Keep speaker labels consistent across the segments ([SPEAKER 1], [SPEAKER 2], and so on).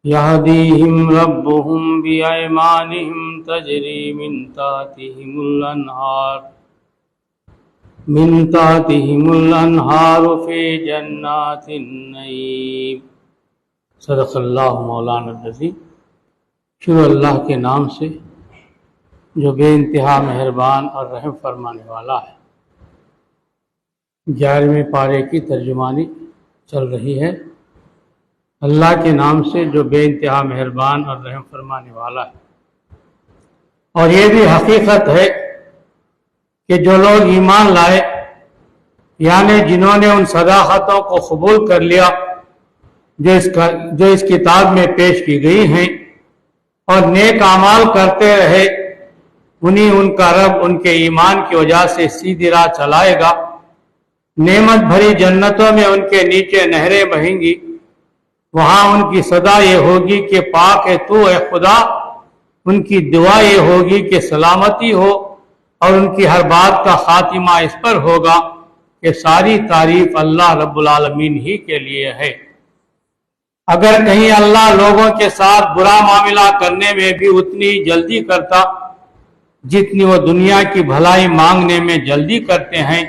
[SPEAKER 1] يهديهم ربهم بأيمانهم تجري من تحتهم الأنهار في جنات النعيم۔ صدق اللہ مولانا العظیم۔ شروع اللہ کے نام سے جو بے انتہا مہربان اور رحم فرمانے والا ہے۔ 11ویں پارے کی ترجمانی چل رہی ہے۔ اللہ کے نام سے جو بے انتہا مہربان اور رحم فرمانے والا ہے۔ اور یہ بھی حقیقت ہے کہ جو لوگ ایمان لائے، یعنی جنہوں نے ان صداقتوں کو قبول کر لیا جو اس کتاب میں پیش کی گئی ہیں اور نیک اعمال کرتے رہے، انہیں ان کا رب ان کے ایمان کی وجہ سے سیدھی راہ چلائے گا۔ نعمت بھری جنتوں میں ان کے نیچے نہریں بہیں گی، وہاں ان کی صدا یہ ہوگی کہ پاک ہے تو اے خدا، ان کی دعا یہ ہوگی کہ سلامتی ہو، اور ان کی ہر بات کا خاتمہ اس پر ہوگا کہ ساری تعریف اللہ رب العالمین ہی کے لیے ہے۔ اگر کہیں اللہ لوگوں کے ساتھ برا معاملہ کرنے میں بھی اتنی جلدی کرتا جتنی وہ دنیا کی بھلائی مانگنے میں جلدی کرتے ہیں،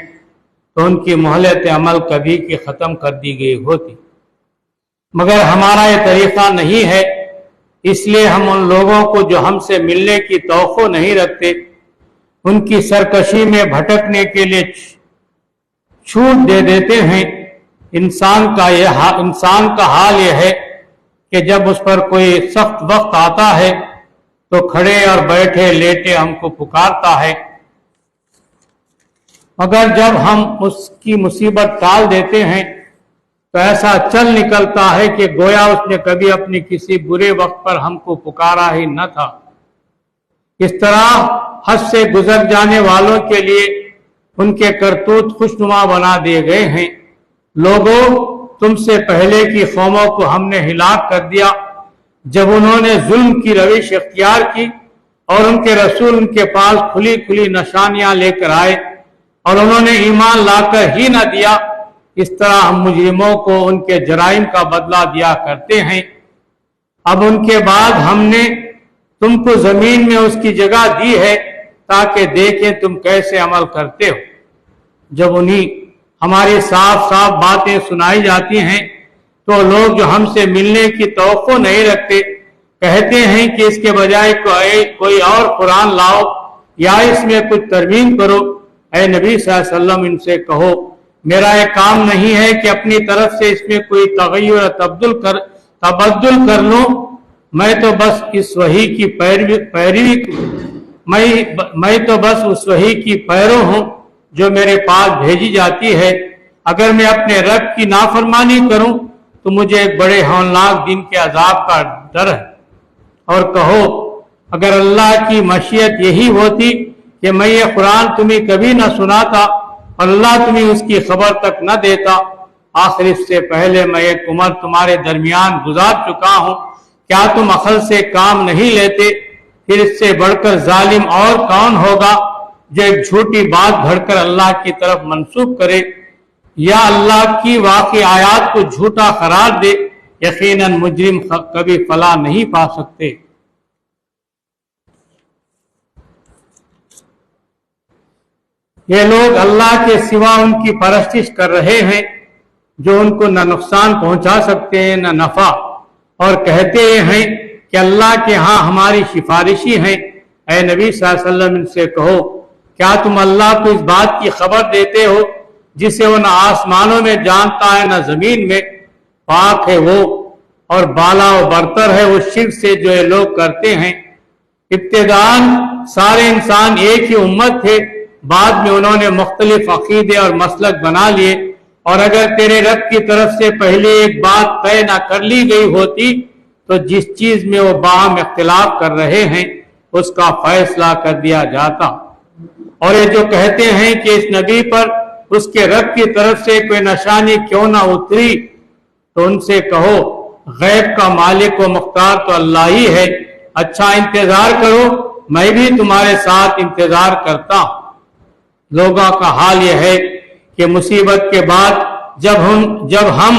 [SPEAKER 1] تو ان کی مہلت عمل کبھی کی ختم کر دی گئی ہوتی، مگر ہمارا یہ طریقہ نہیں ہے، اس لیے ہم ان لوگوں کو جو ہم سے ملنے کی توقع نہیں رکھتے ان کی سرکشی میں بھٹکنے کے لیے چھوٹ دے دیتے ہیں۔ انسان کا حال یہ ہے کہ جب اس پر کوئی سخت وقت آتا ہے تو کھڑے اور بیٹھے لیٹے ہم کو پکارتا ہے، مگر جب ہم اس کی مصیبت ٹال دیتے ہیں تو ایسا چل نکلتا ہے کہ گویا اس نے کبھی اپنے کسی برے وقت پر ہم کو پکارا ہی نہ تھا۔ اس طرح حد سے گزر جانے والوں کے لیے ان کے کرتوت خوشنما بنا دیے گئے ہیں۔ لوگوں، تم سے پہلے کی قوموں کو ہم نے ہلاک کر دیا جب انہوں نے ظلم کی روش اختیار کی، اور ان کے رسول ان کے پاس کھلی کھلی نشانیاں لے کر آئے اور انہوں نے ایمان لا کر ہی نہ دیا۔ اس طرح ہم مجرموں کو ان کے جرائم کا بدلہ دیا کرتے ہیں۔ اب ان کے بعد ہم نے تم کو زمین میں اس کی جگہ دی ہے تاکہ دیکھیں تم کیسے عمل کرتے ہو۔ جب انہیں ہماری صاف صاف باتیں سنائی جاتی ہیں تو لوگ جو ہم سے ملنے کی توقع نہیں رکھتے کہتے ہیں کہ اس کے بجائے کوئی اور قرآن لاؤ یا اس میں کچھ ترمیم کرو۔ اے نبی صلی اللہ علیہ وسلم، ان سے کہو میرا یہ کام نہیں ہے کہ اپنی طرف سے اس میں کوئی تغیر و تبدل کر لوں، میں تو بس اس وحی کی پیرو ہوں جو میرے پاس بھیجی جاتی ہے۔ اگر میں اپنے رب کی نافرمانی کروں تو مجھے ایک بڑے ہولناک دن کے عذاب کا ڈر ہے۔ اور کہو اگر اللہ کی مشیت یہی ہوتی کہ میں یہ قرآن تمہیں کبھی نہ سناتا اور اللہ تمہیں اس کی خبر تک نہ دیتا، آخر اس سے پہلے میں ایک عمر تمہارے درمیان گزار چکا ہوں، کیا تم عقل سے کام نہیں لیتے؟ پھر اس سے بڑھ کر ظالم اور کون ہوگا جو ایک جھوٹی بات گھڑ کر اللہ کی طرف منسوب کرے یا اللہ کی واقعی آیات کو جھوٹا قرار دے؟ یقیناً مجرم کبھی فلاح نہیں پا سکتے۔ یہ لوگ اللہ کے سوا ان کی پرستش کر رہے ہیں جو ان کو نہ نقصان پہنچا سکتے ہیں نہ نفع، اور کہتے ہیں کہ اللہ کے ہاں ہماری سفارشی ہیں۔ اے نبی صلی اللہ علیہ وسلم، ان سے کہو کیا تم اللہ کو اس بات کی خبر دیتے ہو جسے وہ نہ آسمانوں میں جانتا ہے نہ زمین میں؟ پاک ہے وہ اور بالا و برتر ہے وہ شرک سے جو یہ لوگ کرتے ہیں۔ ابتداءً سارے انسان ایک ہی امت تھے، بعد میں انہوں نے مختلف عقیدے اور مسلک بنا لیے، اور اگر تیرے رب کی طرف سے پہلے ایک بات طے نہ کر لی گئی ہوتی تو جس چیز میں وہ باہم اختلاف کر رہے ہیں اس کا فیصلہ کر دیا جاتا۔ اور یہ جو کہتے ہیں کہ اس نبی پر اس کے رب کی طرف سے کوئی نشانی کیوں نہ اتری، تو ان سے کہو غیب کا مالک و مختار تو اللہ ہی ہے، اچھا انتظار کرو، میں بھی تمہارے ساتھ انتظار کرتا ہوں۔ لوگوں کا حال یہ ہے کہ مصیبت کے بعد جب ہم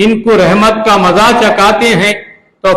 [SPEAKER 1] ان کو رحمت کا مزہ چکاتے ہیں تو تو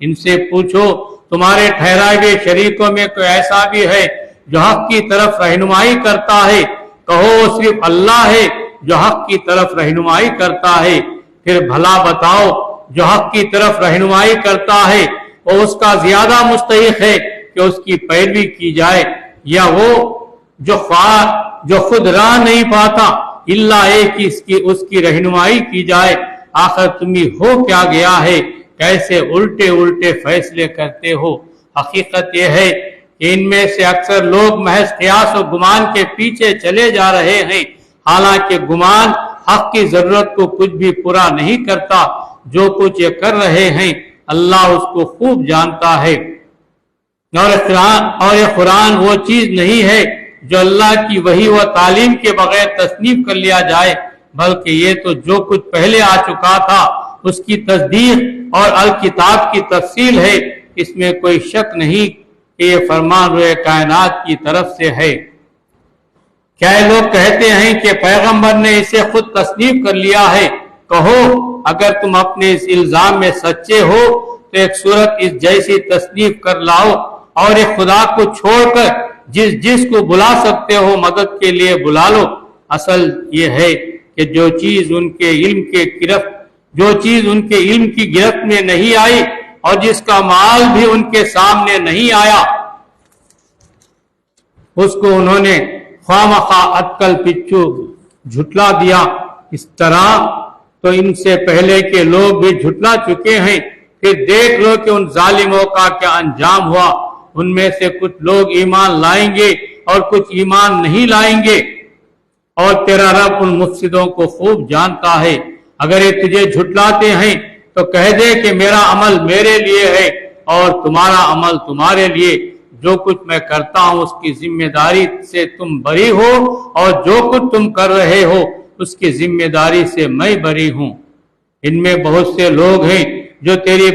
[SPEAKER 1] ان سے پوچھو تمہارے ٹھہرائے ہوئے شریکوں میں کوئی ایسا بھی ہے جو حق کی طرف رہنمائی کرتا ہے؟ کہو وہ صرف اللہ ہے جو حق کی طرف رہنمائی کرتا ہے۔ پھر بھلا بتاؤ جو حق کی طرف رہنمائی کرتا ہے وہ اس کا زیادہ مستحق ہے کہ اس کی پیروی کی جائے، یا وہ جو خود راہ نہیں پاتا اللہ ہے کہ اس کی رہنمائی کی جائے؟ آخر تمہیں ہو کیا گیا ہے؟ کیسے الٹے الٹے فیصلے کرتے ہو؟ حقیقت یہ ہے کہ ان میں سے اکثر لوگ محض قیاس و گمان کے پیچھے چلے جا رہے ہیں، حالانکہ گمان حق کی ضرورت کو کچھ بھی پورا نہیں کرتا۔ جو کچھ یہ کر رہے ہیں اللہ اس کو خوب جانتا ہے، اور یہ قرآن وہ چیز نہیں ہے جو اللہ کی وحی و تعلیم کے بغیر تصنیف کر لیا جائے، بلکہ یہ تو جو کچھ پہلے آ چکا تھا اس کی تصدیق اور الکتاب کی تفصیل ہے۔ اس میں کوئی شک نہیں کہ یہ فرمان روئے کائنات کی طرف سے ہے۔ کیا یہ لوگ کہتے ہیں کہ پیغمبر نے اسے خود تصنیف کر لیا ہے؟ کہو اگر تم اپنے اس الزام میں سچے ہو تو ایک صورت اس جیسی تصنیف کر لاؤ، اور ایک خدا کو چھوڑ کر جس کو بلا سکتے ہو مدد کے لیے بلا لو۔ اصل یہ ہے کہ جو چیز ان کے علم کی گرفت میں نہیں آئی اور جس کا مال بھی ان کے سامنے نہیں آیا، اس کو انہوں نے خواہ اٹکل پچھو جھٹلا دیا۔ اس طرح تو ان سے پہلے کے لوگ بھی جھٹلا چکے ہیں۔ پھر دیکھ لو کہ ان ظالموں کا کیا انجام ہوا۔ ان میں سے کچھ لوگ ایمان لائیں گے اور کچھ ایمان نہیں لائیں گے، اور تیرا رب ان مفسدوں کو خوب جانتا ہے۔ اگر یہ تجھے جھٹلاتے ہیں تو کہہ دے کہ میرا عمل میرے لیے ہے اور تمہارا عمل تمہارے لیے، جو کچھ میں کرتا ہوں اس کی ذمہ داری سے تم بری ہو، اور جو کچھ تم کر رہے ہو اس کی ذمہ داری سے میں بری ہوں۔ ان میں بہت سے لوگ ہیں جو تیری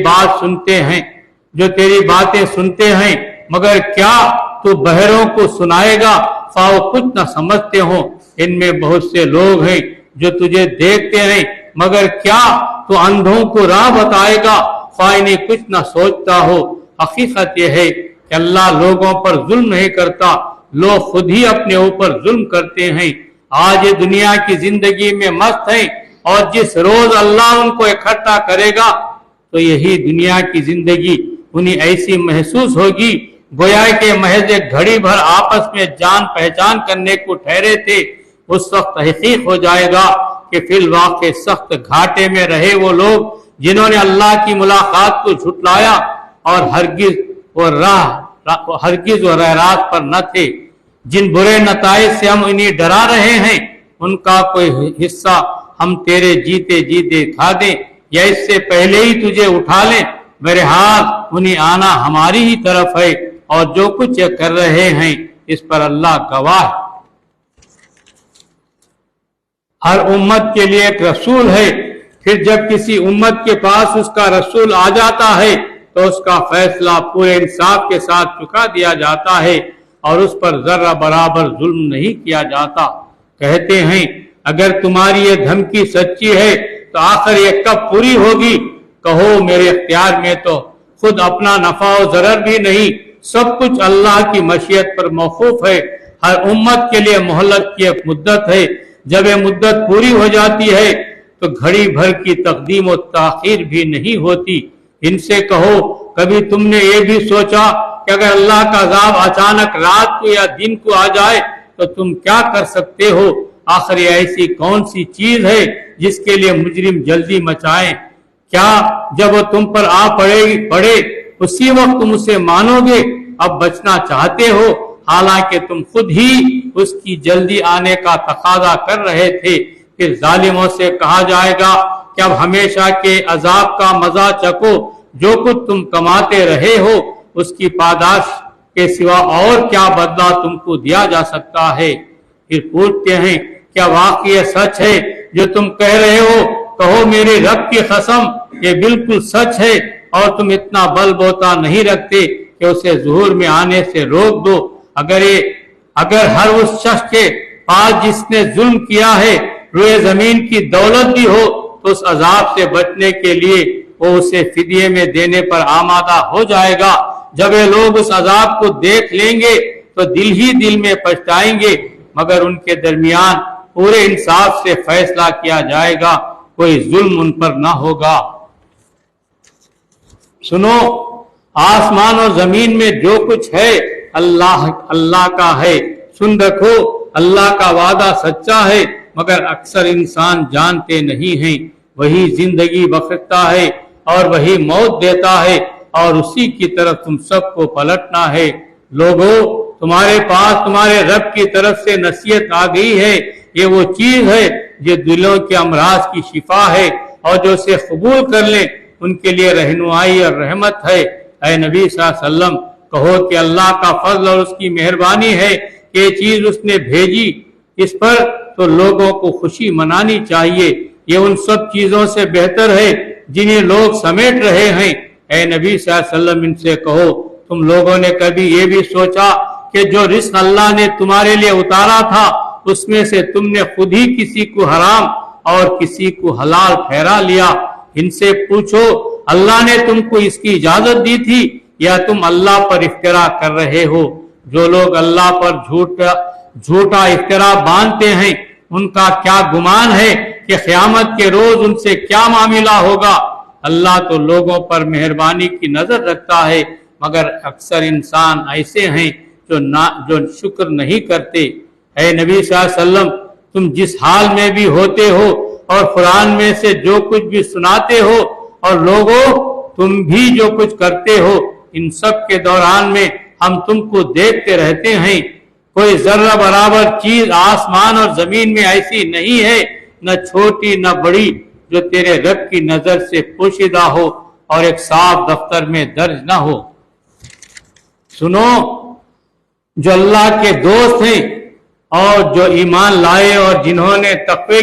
[SPEAKER 1] باتیں سنتے ہیں، مگر کیا تو بہروں کو سنائے گا خواہ وہ کچھ نہ سمجھتے ہوں۔ ان میں بہت سے لوگ ہیں جو تجھے دیکھتے ہیں، مگر کیا تو اندھوں کو راہ بتائے گا خواہ انہیں کچھ نہ سوچتا ہو۔ حقیقت یہ ہے کہ اللہ لوگوں پر ظلم نہیں کرتا، لوگ خود ہی اپنے اوپر ظلم کرتے ہیں۔ آج یہ دنیا کی زندگی میں مست ہیں، اور جس روز اللہ ان کو اکٹھا کرے گا تو یہی دنیا کی زندگی انہیں ایسی محسوس ہوگی گویا کہ محض ایک گھڑی بھر آپس میں جان پہچان کرنے کو ٹھہرے تھے۔ اس وقت تحقیق ہو جائے گا کہ فی الواقع سخت گھاٹے میں رہے وہ لوگ جنہوں نے اللہ کی ملاقات کو جھٹلایا اور ہرگز و راہ راست پر نہ تھے۔ جن برے نتائج سے ہم انہیں ڈرا رہے ہیں ان کا کوئی حصہ ہم تیرے جیتے جیتے کھا دیں یا اس سے پہلے ہی تجھے اٹھا لیں، بہرحال انہیں آنا ہماری ہی طرف ہے، اور جو کچھ یہ کر رہے ہیں اس پر اللہ گواہ ہے۔ ہر امت کے لیے ایک رسول ہے، پھر جب کسی امت کے پاس اس کا رسول آ جاتا ہے تو اس کا فیصلہ پورے انصاف کے ساتھ چکا دیا جاتا ہے اور اس پر ذرہ برابر ظلم نہیں کیا جاتا۔ کہتے ہیں اگر تمہاری یہ دھمکی سچی ہے تو آخر یہ کب پوری ہوگی؟ کہو میرے اختیار میں تو خود اپنا نفع و ضرر بھی نہیں، سب کچھ اللہ کی مشیت پر موقوف ہے۔ ہر امت کے لیے مہلت کی ایک مدت ہے، جب یہ مدت پوری ہو جاتی ہے تو گھڑی بھر کی تقدیم و تاخیر بھی نہیں ہوتی۔ ان سے کہو کبھی تم نے یہ بھی سوچا کہ اگر اللہ کا عذاب اچانک رات کو یا دن کو آ جائے تو تم کیا کر سکتے ہو؟ آخر یہ ایسی کون سی چیز ہے جس کے لیے مجرم جلدی مچائیں؟ کیا جب وہ تم پر آ پڑے اسی وقت تم اسے مانو گے؟ اب بچنا چاہتے ہو حالانکہ تم خود ہی اس کی جلدی آنے کا تقاضا کر رہے تھے۔ پھر ظالموں سے کہا جائے گا کہ اب ہمیشہ کے عذاب کا مزہ چکو، جو کچھ تم کماتے رہے ہو اس کی پاداش کے سوا اور کیا بدلہ تم کو دیا جا سکتا ہے؟ پھر پوچھتے ہیں کیا واقعی سچ ہے جو تم کہہ رہے ہو؟ کہو میرے رب کی قسم یہ بالکل سچ ہے، اور تم اتنا بل بوتا نہیں رکھتے کہ اسے ظہور میں آنے سے روک دو۔ اگر ہر اس شخص کے پاس جس نے ظلم کیا ہے روئے زمین کی دولت بھی ہو تو اس عذاب سے بچنے کے لیے وہ اسے فدیے میں دینے پر آمادہ ہو جائے گا۔ جب یہ لوگ اس عذاب کو دیکھ لیں گے تو دل ہی دل میں پچھتائیں گے، مگر ان کے درمیان پورے انصاف سے فیصلہ کیا جائے گا، کوئی ظلم ان پر نہ ہوگا۔ سنو، آسمان اور زمین میں جو کچھ ہے اللہ کا ہے۔ سن رکھو، اللہ کا وعدہ سچا ہے، مگر اکثر انسان جانتے نہیں ہیں۔ وہی زندگی بخشتا ہے اور وہی موت دیتا ہے، اور اسی کی طرف تم سب کو پلٹنا ہے۔ لوگو، تمہارے پاس تمہارے رب کی طرف سے نصیحت آ گئی ہے۔ یہ وہ چیز ہے جو دلوں کے امراض کی شفا ہے، اور جو اسے قبول کر لیں ان کے لیے رہنمائی اور رحمت ہے۔ اے نبی صلی اللہ علیہ وسلم، کہو کہ اللہ کا فضل اور اس کی مہربانی ہے کہ یہ چیز اس نے بھیجی اس پر تو لوگوں کو خوشی منانی چاہیے۔ یہ ان سب چیزوں سے بہتر ہے جنہیں لوگ سمیٹ رہے ہیں۔ اے نبی صلی اللہ علیہ وسلم، ان سے کہو، تم لوگوں نے کبھی یہ بھی سوچا کہ جو رزق اللہ نے تمہارے لیے اتارا تھا اس میں سے تم نے خود ہی کسی کو حرام اور کسی کو حلال ٹھہرا لیا؟ ان سے پوچھو، اللہ نے تم کو اس کی اجازت دی تھی یا تم اللہ پر افترا کر رہے ہو؟ جو لوگ اللہ پر جھوٹا افترا باندھتے ہیں ان کا کیا گمان ہے کہ قیامت کے روز ان سے کیا معاملہ ہوگا؟ اللہ تو لوگوں پر مہربانی کی نظر رکھتا ہے، مگر اکثر انسان ایسے ہیں جو شکر نہیں کرتے۔ اے نبی صلی اللہ علیہ وسلم، تم جس حال میں بھی ہوتے ہو اور قرآن میں سے جو کچھ بھی سناتے ہو، اور لوگوں تم بھی جو کچھ کرتے ہو، ان سب کے دوران میں ہم تم کو دیکھتے رہتے ہیں۔ کوئی ذرہ برابر چیز آسمان اور زمین میں ایسی نہیں ہے، نہ چھوٹی نہ بڑی، جو تیرے رب کی نظر سے پوشیدہ ہو اور ایک صاف دفتر میں درج نہ ہو۔ سنو، جو اللہ کے دوست ہیں اور جو ایمان لائے اور جنہوں نے تقوی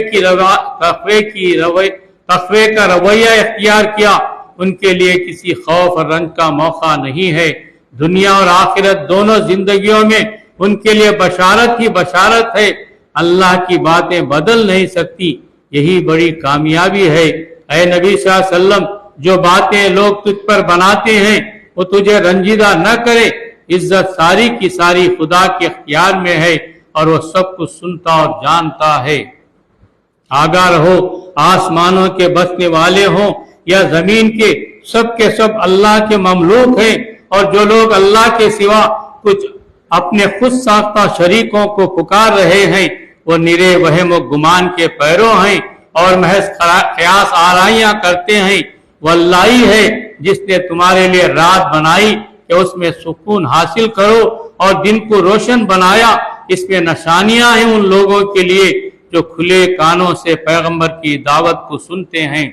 [SPEAKER 1] کا رویہ اختیار کیا، ان کے لیے کسی خوف اور رنج کا موقع نہیں ہے۔ دنیا اور آخرت دونوں زندگیوں میں ان کے لیے بشارت ہی بشارت ہے۔ اللہ کی باتیں بدل نہیں سکتی، یہی بڑی کامیابی ہے۔ اے نبی صلی اللہ علیہ وسلم، جو باتیں لوگ تجھ پر بناتے ہیں وہ تجھے رنجیدہ نہ کرے۔ عزت ساری کی ساری خدا کے اختیار میں ہے، اور وہ سب کچھ سنتا اور جانتا ہے۔ آگاہ رہو، آسمانوں کے بسنے والے ہوں یا زمین کے سب اللہ کے مملوک ہیں، اور جو لوگ اللہ کے سوا کچھ اپنے خود ساختہ شریکوں کو پکار رہے ہیں وہ نرے وہم و گمان کے پیرو ہیں اور محض قیاس آرائیاں کرتے ہیں۔ وہ اللہ ہی ہے جس نے تمہارے لیے رات بنائی کہ اس میں سکون حاصل کرو، اور دن کو روشن بنایا۔ اس میں نشانیاں ہیں ان لوگوں کے لیے جو کھلے کانوں سے پیغمبر کی دعوت کو سنتے ہیں۔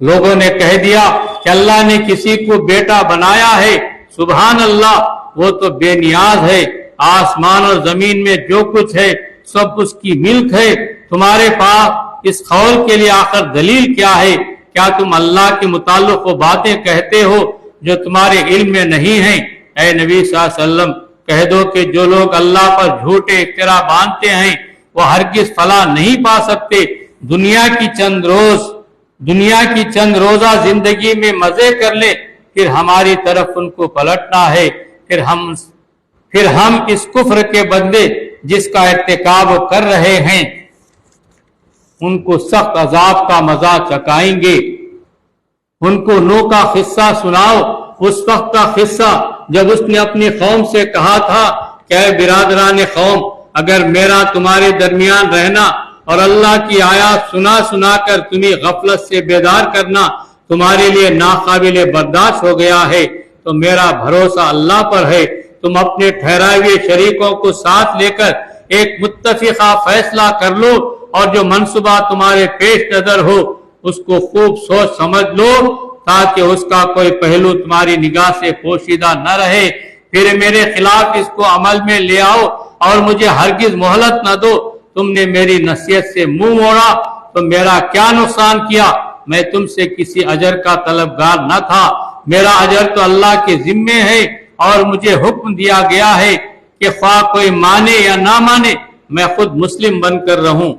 [SPEAKER 1] لوگوں نے کہہ دیا کہ اللہ نے کسی کو بیٹا بنایا ہے۔ سبحان اللہ، وہ تو بے نیاز ہے۔ آسمان اور زمین میں جو کچھ ہے سب اس کی ملک ہے۔ تمہارے پاس اس قول کے لیے آخر دلیل کیا ہے؟ کیا تم اللہ کے متعلق وہ باتیں کہتے ہو جو تمہارے علم میں نہیں ہیں؟ اے نبی صلی اللہ علیہ وسلم، کہہ دو کہ جو لوگ اللہ پر جھوٹے افترا باندھتے ہیں وہ ہرگز فلاح نہیں پا سکتے۔ دنیا کی چند روزہ زندگی میں مزے کر لیں، پھر ہماری طرف ان کو پلٹنا ہے۔ پھر ہم اس کفر کے بدلے جس کا ارتکاب کر رہے ہیں ان کو سخت عذاب کا مزہ چکھائیں گے۔ ان کو نوح کا قصہ سناؤ، اس وقت کا قصہ جب اس نے اپنی قوم سے کہا تھا کہ اے برادران قوم، اگر میرا تمہارے درمیان رہنا اور اللہ کی آیات سنا کر تمہیں غفلت سے بیدار کرنا تمہارے لیے ناقابل برداشت ہو گیا ہے تو میرا بھروسہ اللہ پر ہے۔ تم اپنے ٹھہرائے ہوئے شریکوں کو ساتھ لے کر ایک متفقہ فیصلہ کر لو، اور جو منصوبہ تمہارے پیش نظر ہو اس کو خوب سوچ سمجھ لو تاکہ اس کا کوئی پہلو تمہاری نگاہ سے پوشیدہ نہ رہے۔ پھر میرے خلاف اس کو عمل میں لے آؤ اور مجھے ہرگز مہلت نہ دو۔ تم نے میری نصیحت سے منہ موڑا تو میرا کیا نقصان کیا؟ میں تم سے کسی اجر کا طلبگار نہ تھا، میرا اجر تو اللہ کے ذمے ہے، اور مجھے حکم دیا گیا ہے کہ خواہ کوئی مانے یا نہ مانے میں خود مسلم بن کر رہوں۔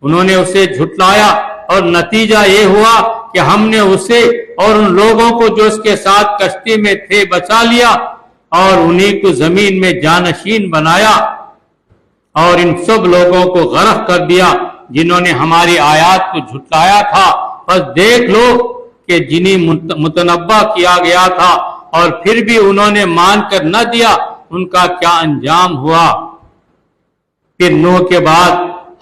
[SPEAKER 1] انہوں نے اسے جھٹلایا اور نتیجہ یہ ہوا کہ کہ ہم نے اسے اور ان لوگوں کو جو اس کے ساتھ کشتی میں تھے بچا لیا اور انہیں کو زمین میں جانشین بنایا اور ان سب لوگوں کو غرق کر دیا جنہوں نے ہماری آیات کو جھٹلایا تھا۔ بس دیکھ لو کہ جنہیں متنبع کیا گیا تھا اور پھر بھی انہوں نے مان کر نہ دیا، ان کا کیا انجام ہوا۔ پھر نوح کے بعد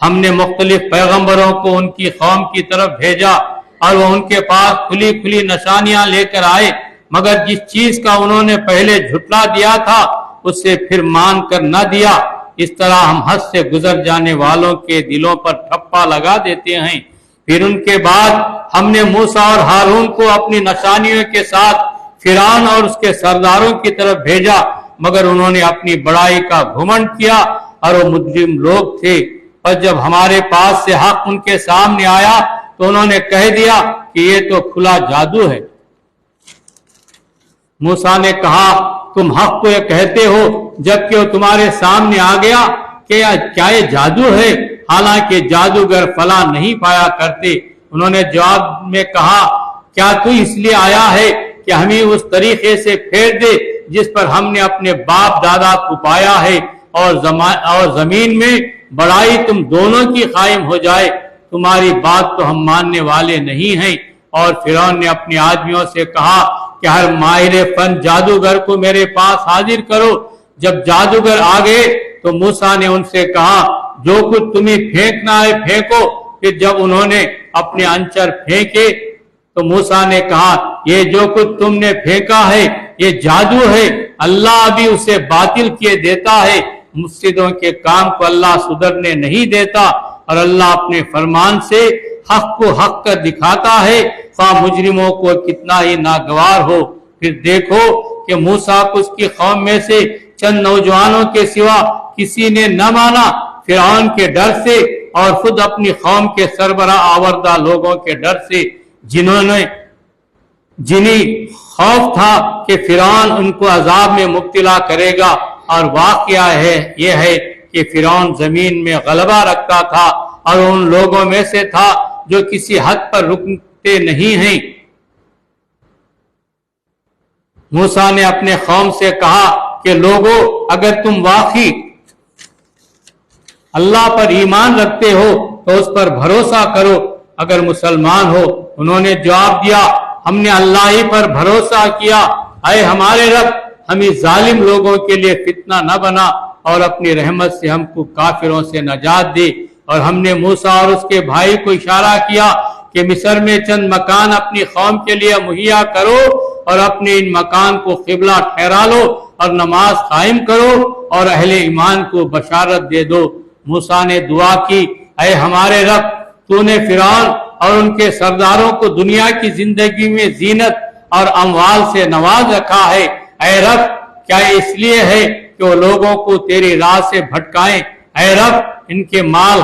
[SPEAKER 1] ہم نے مختلف پیغمبروں کو ان کی قوم کی طرف بھیجا اور وہ ان کے پاس کھلی کھلی نشانیاں لے کر آئے، مگر جس چیز کا انہوں نے پہلے جھٹلا دیا تھا اس سے پھر مان کر نہ دیا۔ اس طرح ہم حد سے گزر جانے والوں کے دلوں پر ٹھپا لگا دیتے ہیں۔ پھر ان کے بعد ہم نے موسیٰ اور ہارون کو اپنی نشانیوں کے ساتھ فرعون اور اس کے سرداروں کی طرف بھیجا، مگر انہوں نے اپنی بڑائی کا گھمنڈ کیا اور وہ مجرم لوگ تھے۔ اور جب ہمارے پاس سے حق ان کے سامنے آیا تو انہوں نے کہہ دیا کہ یہ تو کھلا جادو ہے۔ موسیٰ نے کہا تم حق کو یہ کہتے ہو جبکہ وہ تمہارے سامنے آ گیا کہ کیا یہ جادو ہے؟ حالانکہ جادوگر فلاں نہیں پایا کرتے۔ انہوں نے جواب میں کہا کیا تو اس لیے آیا ہے کہ ہمیں اس طریقے سے پھیر دے جس پر ہم نے اپنے باپ دادا کو پایا ہے اور زمین میں بڑائی تم دونوں کی قائم ہو جائے؟ تمہاری بات تو ہم ماننے والے نہیں ہیں۔ اور فرعون نے اپنے آدمیوں سے کہا کہ ہر ماہر فن جادوگر کو میرے پاس حاضر کرو۔ جب جادوگر آ گئے تو موسیٰ نے ان سے کہا جو کچھ تمہیں پھینکنا ہے پھینکو۔ پھر جب انہوں نے اپنے انچر پھینکے تو موسیٰ نے کہا یہ جو کچھ تم نے پھینکا ہے یہ جادو ہے، اللہ ابھی اسے باطل کیے دیتا ہے۔ مفسدوں کے کام کو اللہ سدھرنے نہیں دیتا اور اللہ اپنے فرمان سے حق کو حق کر دکھاتا ہے، خواہ مجرموں کو کتنا ہی ناگوار ہو۔ پھر دیکھو کہ موسیٰ کو اس کی قوم میں سے چند نوجوانوں کے سوا کسی نے نہ مانا، فرعون کے ڈر سے اور خود اپنی قوم کے سربراہ آوردہ لوگوں کے ڈر سے، جنہیں خوف تھا کہ فرعون ان کو عذاب میں مبتلا کرے گا۔ اور واقعہ یہ ہے کہ فرعون زمین میں غلبہ رکھتا تھا اور ان لوگوں میں سے تھا جو کسی حد پر رکتے نہیں ہیں۔ موسیٰ نے اپنے قوم سے کہا کہ لوگو اگر تم واقعی اللہ پر ایمان رکھتے ہو تو اس پر بھروسہ کرو اگر مسلمان ہو۔ انہوں نے جواب دیا ہم نے اللہ ہی پر بھروسہ کیا، اے ہمارے رب ہمیں ظالم لوگوں کے لیے فتنہ نہ بنا اور اپنی رحمت سے ہم کو کافروں سے نجات دے۔ اور ہم نے موسیٰ اور اس کے بھائی کو اشارہ کیا کہ مصر میں چند مکان اپنی قوم کے لیے مہیا کرو اور اپنے ان مکان کو قبلہ ٹھہرا لو اور نماز قائم کرو اور اہل ایمان کو بشارت دے دو۔ موسیٰ نے دعا کی اے ہمارے رب تو نے فرعون اور ان کے سرداروں کو دنیا کی زندگی میں زینت اور اموال سے نواز رکھا ہے۔ اے رب کیا اس لیے ہے کہ وہ لوگوں کو تیری راہ سے بھٹکائیں؟ اے رب ان کے مال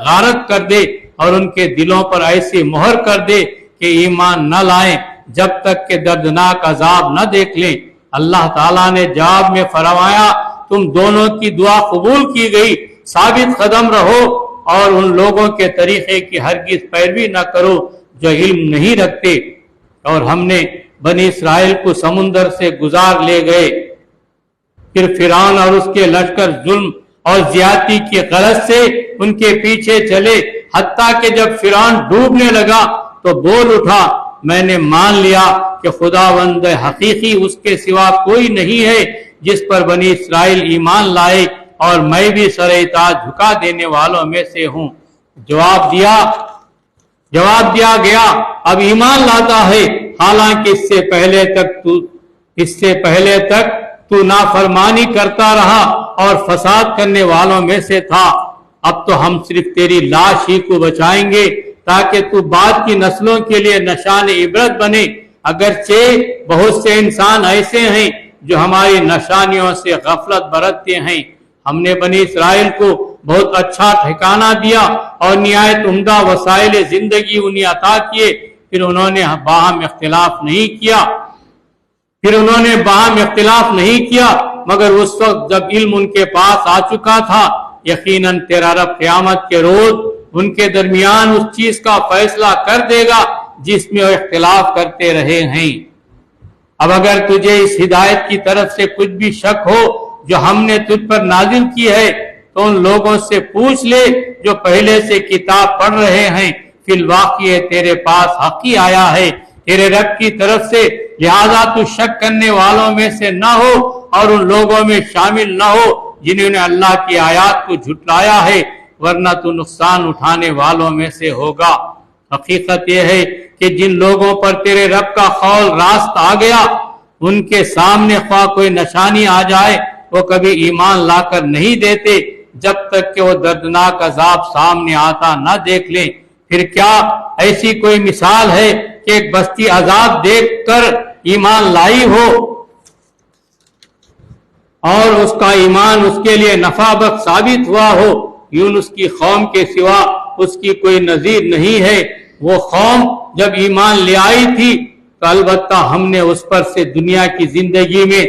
[SPEAKER 1] غارت کر دے اور ان کے دلوں پر ایسی مہر کر دے کہ ایمان نہ لائیں جب تک کہ دردناک عذاب نہ دیکھ لیں۔ اللہ تعالیٰ نے جواب میں فرمایا تم دونوں کی دعا قبول کی گئی، ثابت قدم رہو اور ان لوگوں کے طریقے کی ہرگز پیروی نہ کرو جو علم نہیں رکھتے۔ اور ہم نے بنی اسرائیل کو سمندر سے گزار لے گئے۔ پھر فرعون اور اس کے لشکر ظلم اور زیادتی کی غرض سے ان کے پیچھے چلے، حتیٰ کہ جب فرعون ڈوبنے لگا تو بول اٹھا میں نے مان لیا کہ خداوند حقیقی اس کے سوا کوئی نہیں ہے جس پر بنی اسرائیل ایمان لائے، اور میں بھی سر اطاعت جھکا دینے والوں میں سے ہوں۔ جواب دیا گیا اب ایمان لاتا ہے، حالانکہ اس سے پہلے تک تو نافرمانی کرتا رہا اور فساد کرنے والوں میں سے تھا۔ اب تو ہم صرف تیری لاش ہی کو بچائیں گے تاکہ تو بعد کی نسلوں کے لیے نشان عبرت بنے، اگرچہ بہت سے انسان ایسے ہیں جو ہماری نشانیوں سے غفلت برتتے ہیں۔ ہم نے بنی اسرائیل کو بہت اچھا ٹھکانہ دیا اور نہایت عمدہ وسائل زندگی انہیں عطا کیے، پھر انہوں نے باہم اختلاف نہیں کیا مگر اس وقت جب علم ان کے پاس آ چکا تھا۔ یقیناً تیرا رب قیامت کے روز ان کے درمیان اس چیز کا فیصلہ کر دے گا جس میں وہ اختلاف کرتے رہے ہیں۔ اب اگر تجھے اس ہدایت کی طرف سے کچھ بھی شک ہو جو ہم نے تجھ پر نازل کی ہے تو ان لوگوں سے پوچھ لے جو پہلے سے کتاب پڑھ رہے ہیں، فی الواقع تیرے پاس حق ہی آیا ہے تیرے رب کی طرف سے، لہذا تو شک کرنے والوں میں سے نہ ہو اور ان لوگوں میں شامل نہ ہو جنہوں نے اللہ کی آیات کو جھٹلایا ہے، ورنہ تو نقصان اٹھانے والوں میں سے ہوگا۔ حقیقت یہ ہے کہ جن لوگوں پر تیرے رب کا قول راست آ گیا، ان کے سامنے خواہ کوئی نشانی آ جائے وہ کبھی ایمان لا کر نہیں دیتے جب تک کہ وہ دردناک عذاب سامنے آتا نہ دیکھ لیں۔ پھر کیا ایسی کوئی مثال ہے کہ ایک بستی عذاب دیکھ کر ایمان لائی ہو اور اس کا ایمان اس کے لیے نفع بخش ثابت ہوا ہو؟ یونس کی قوم کے سوا اس کی کوئی نظیر نہیں ہے۔ وہ قوم جب ایمان لے آئی تھی تو البتہ ہم نے اس پر سے دنیا کی زندگی میں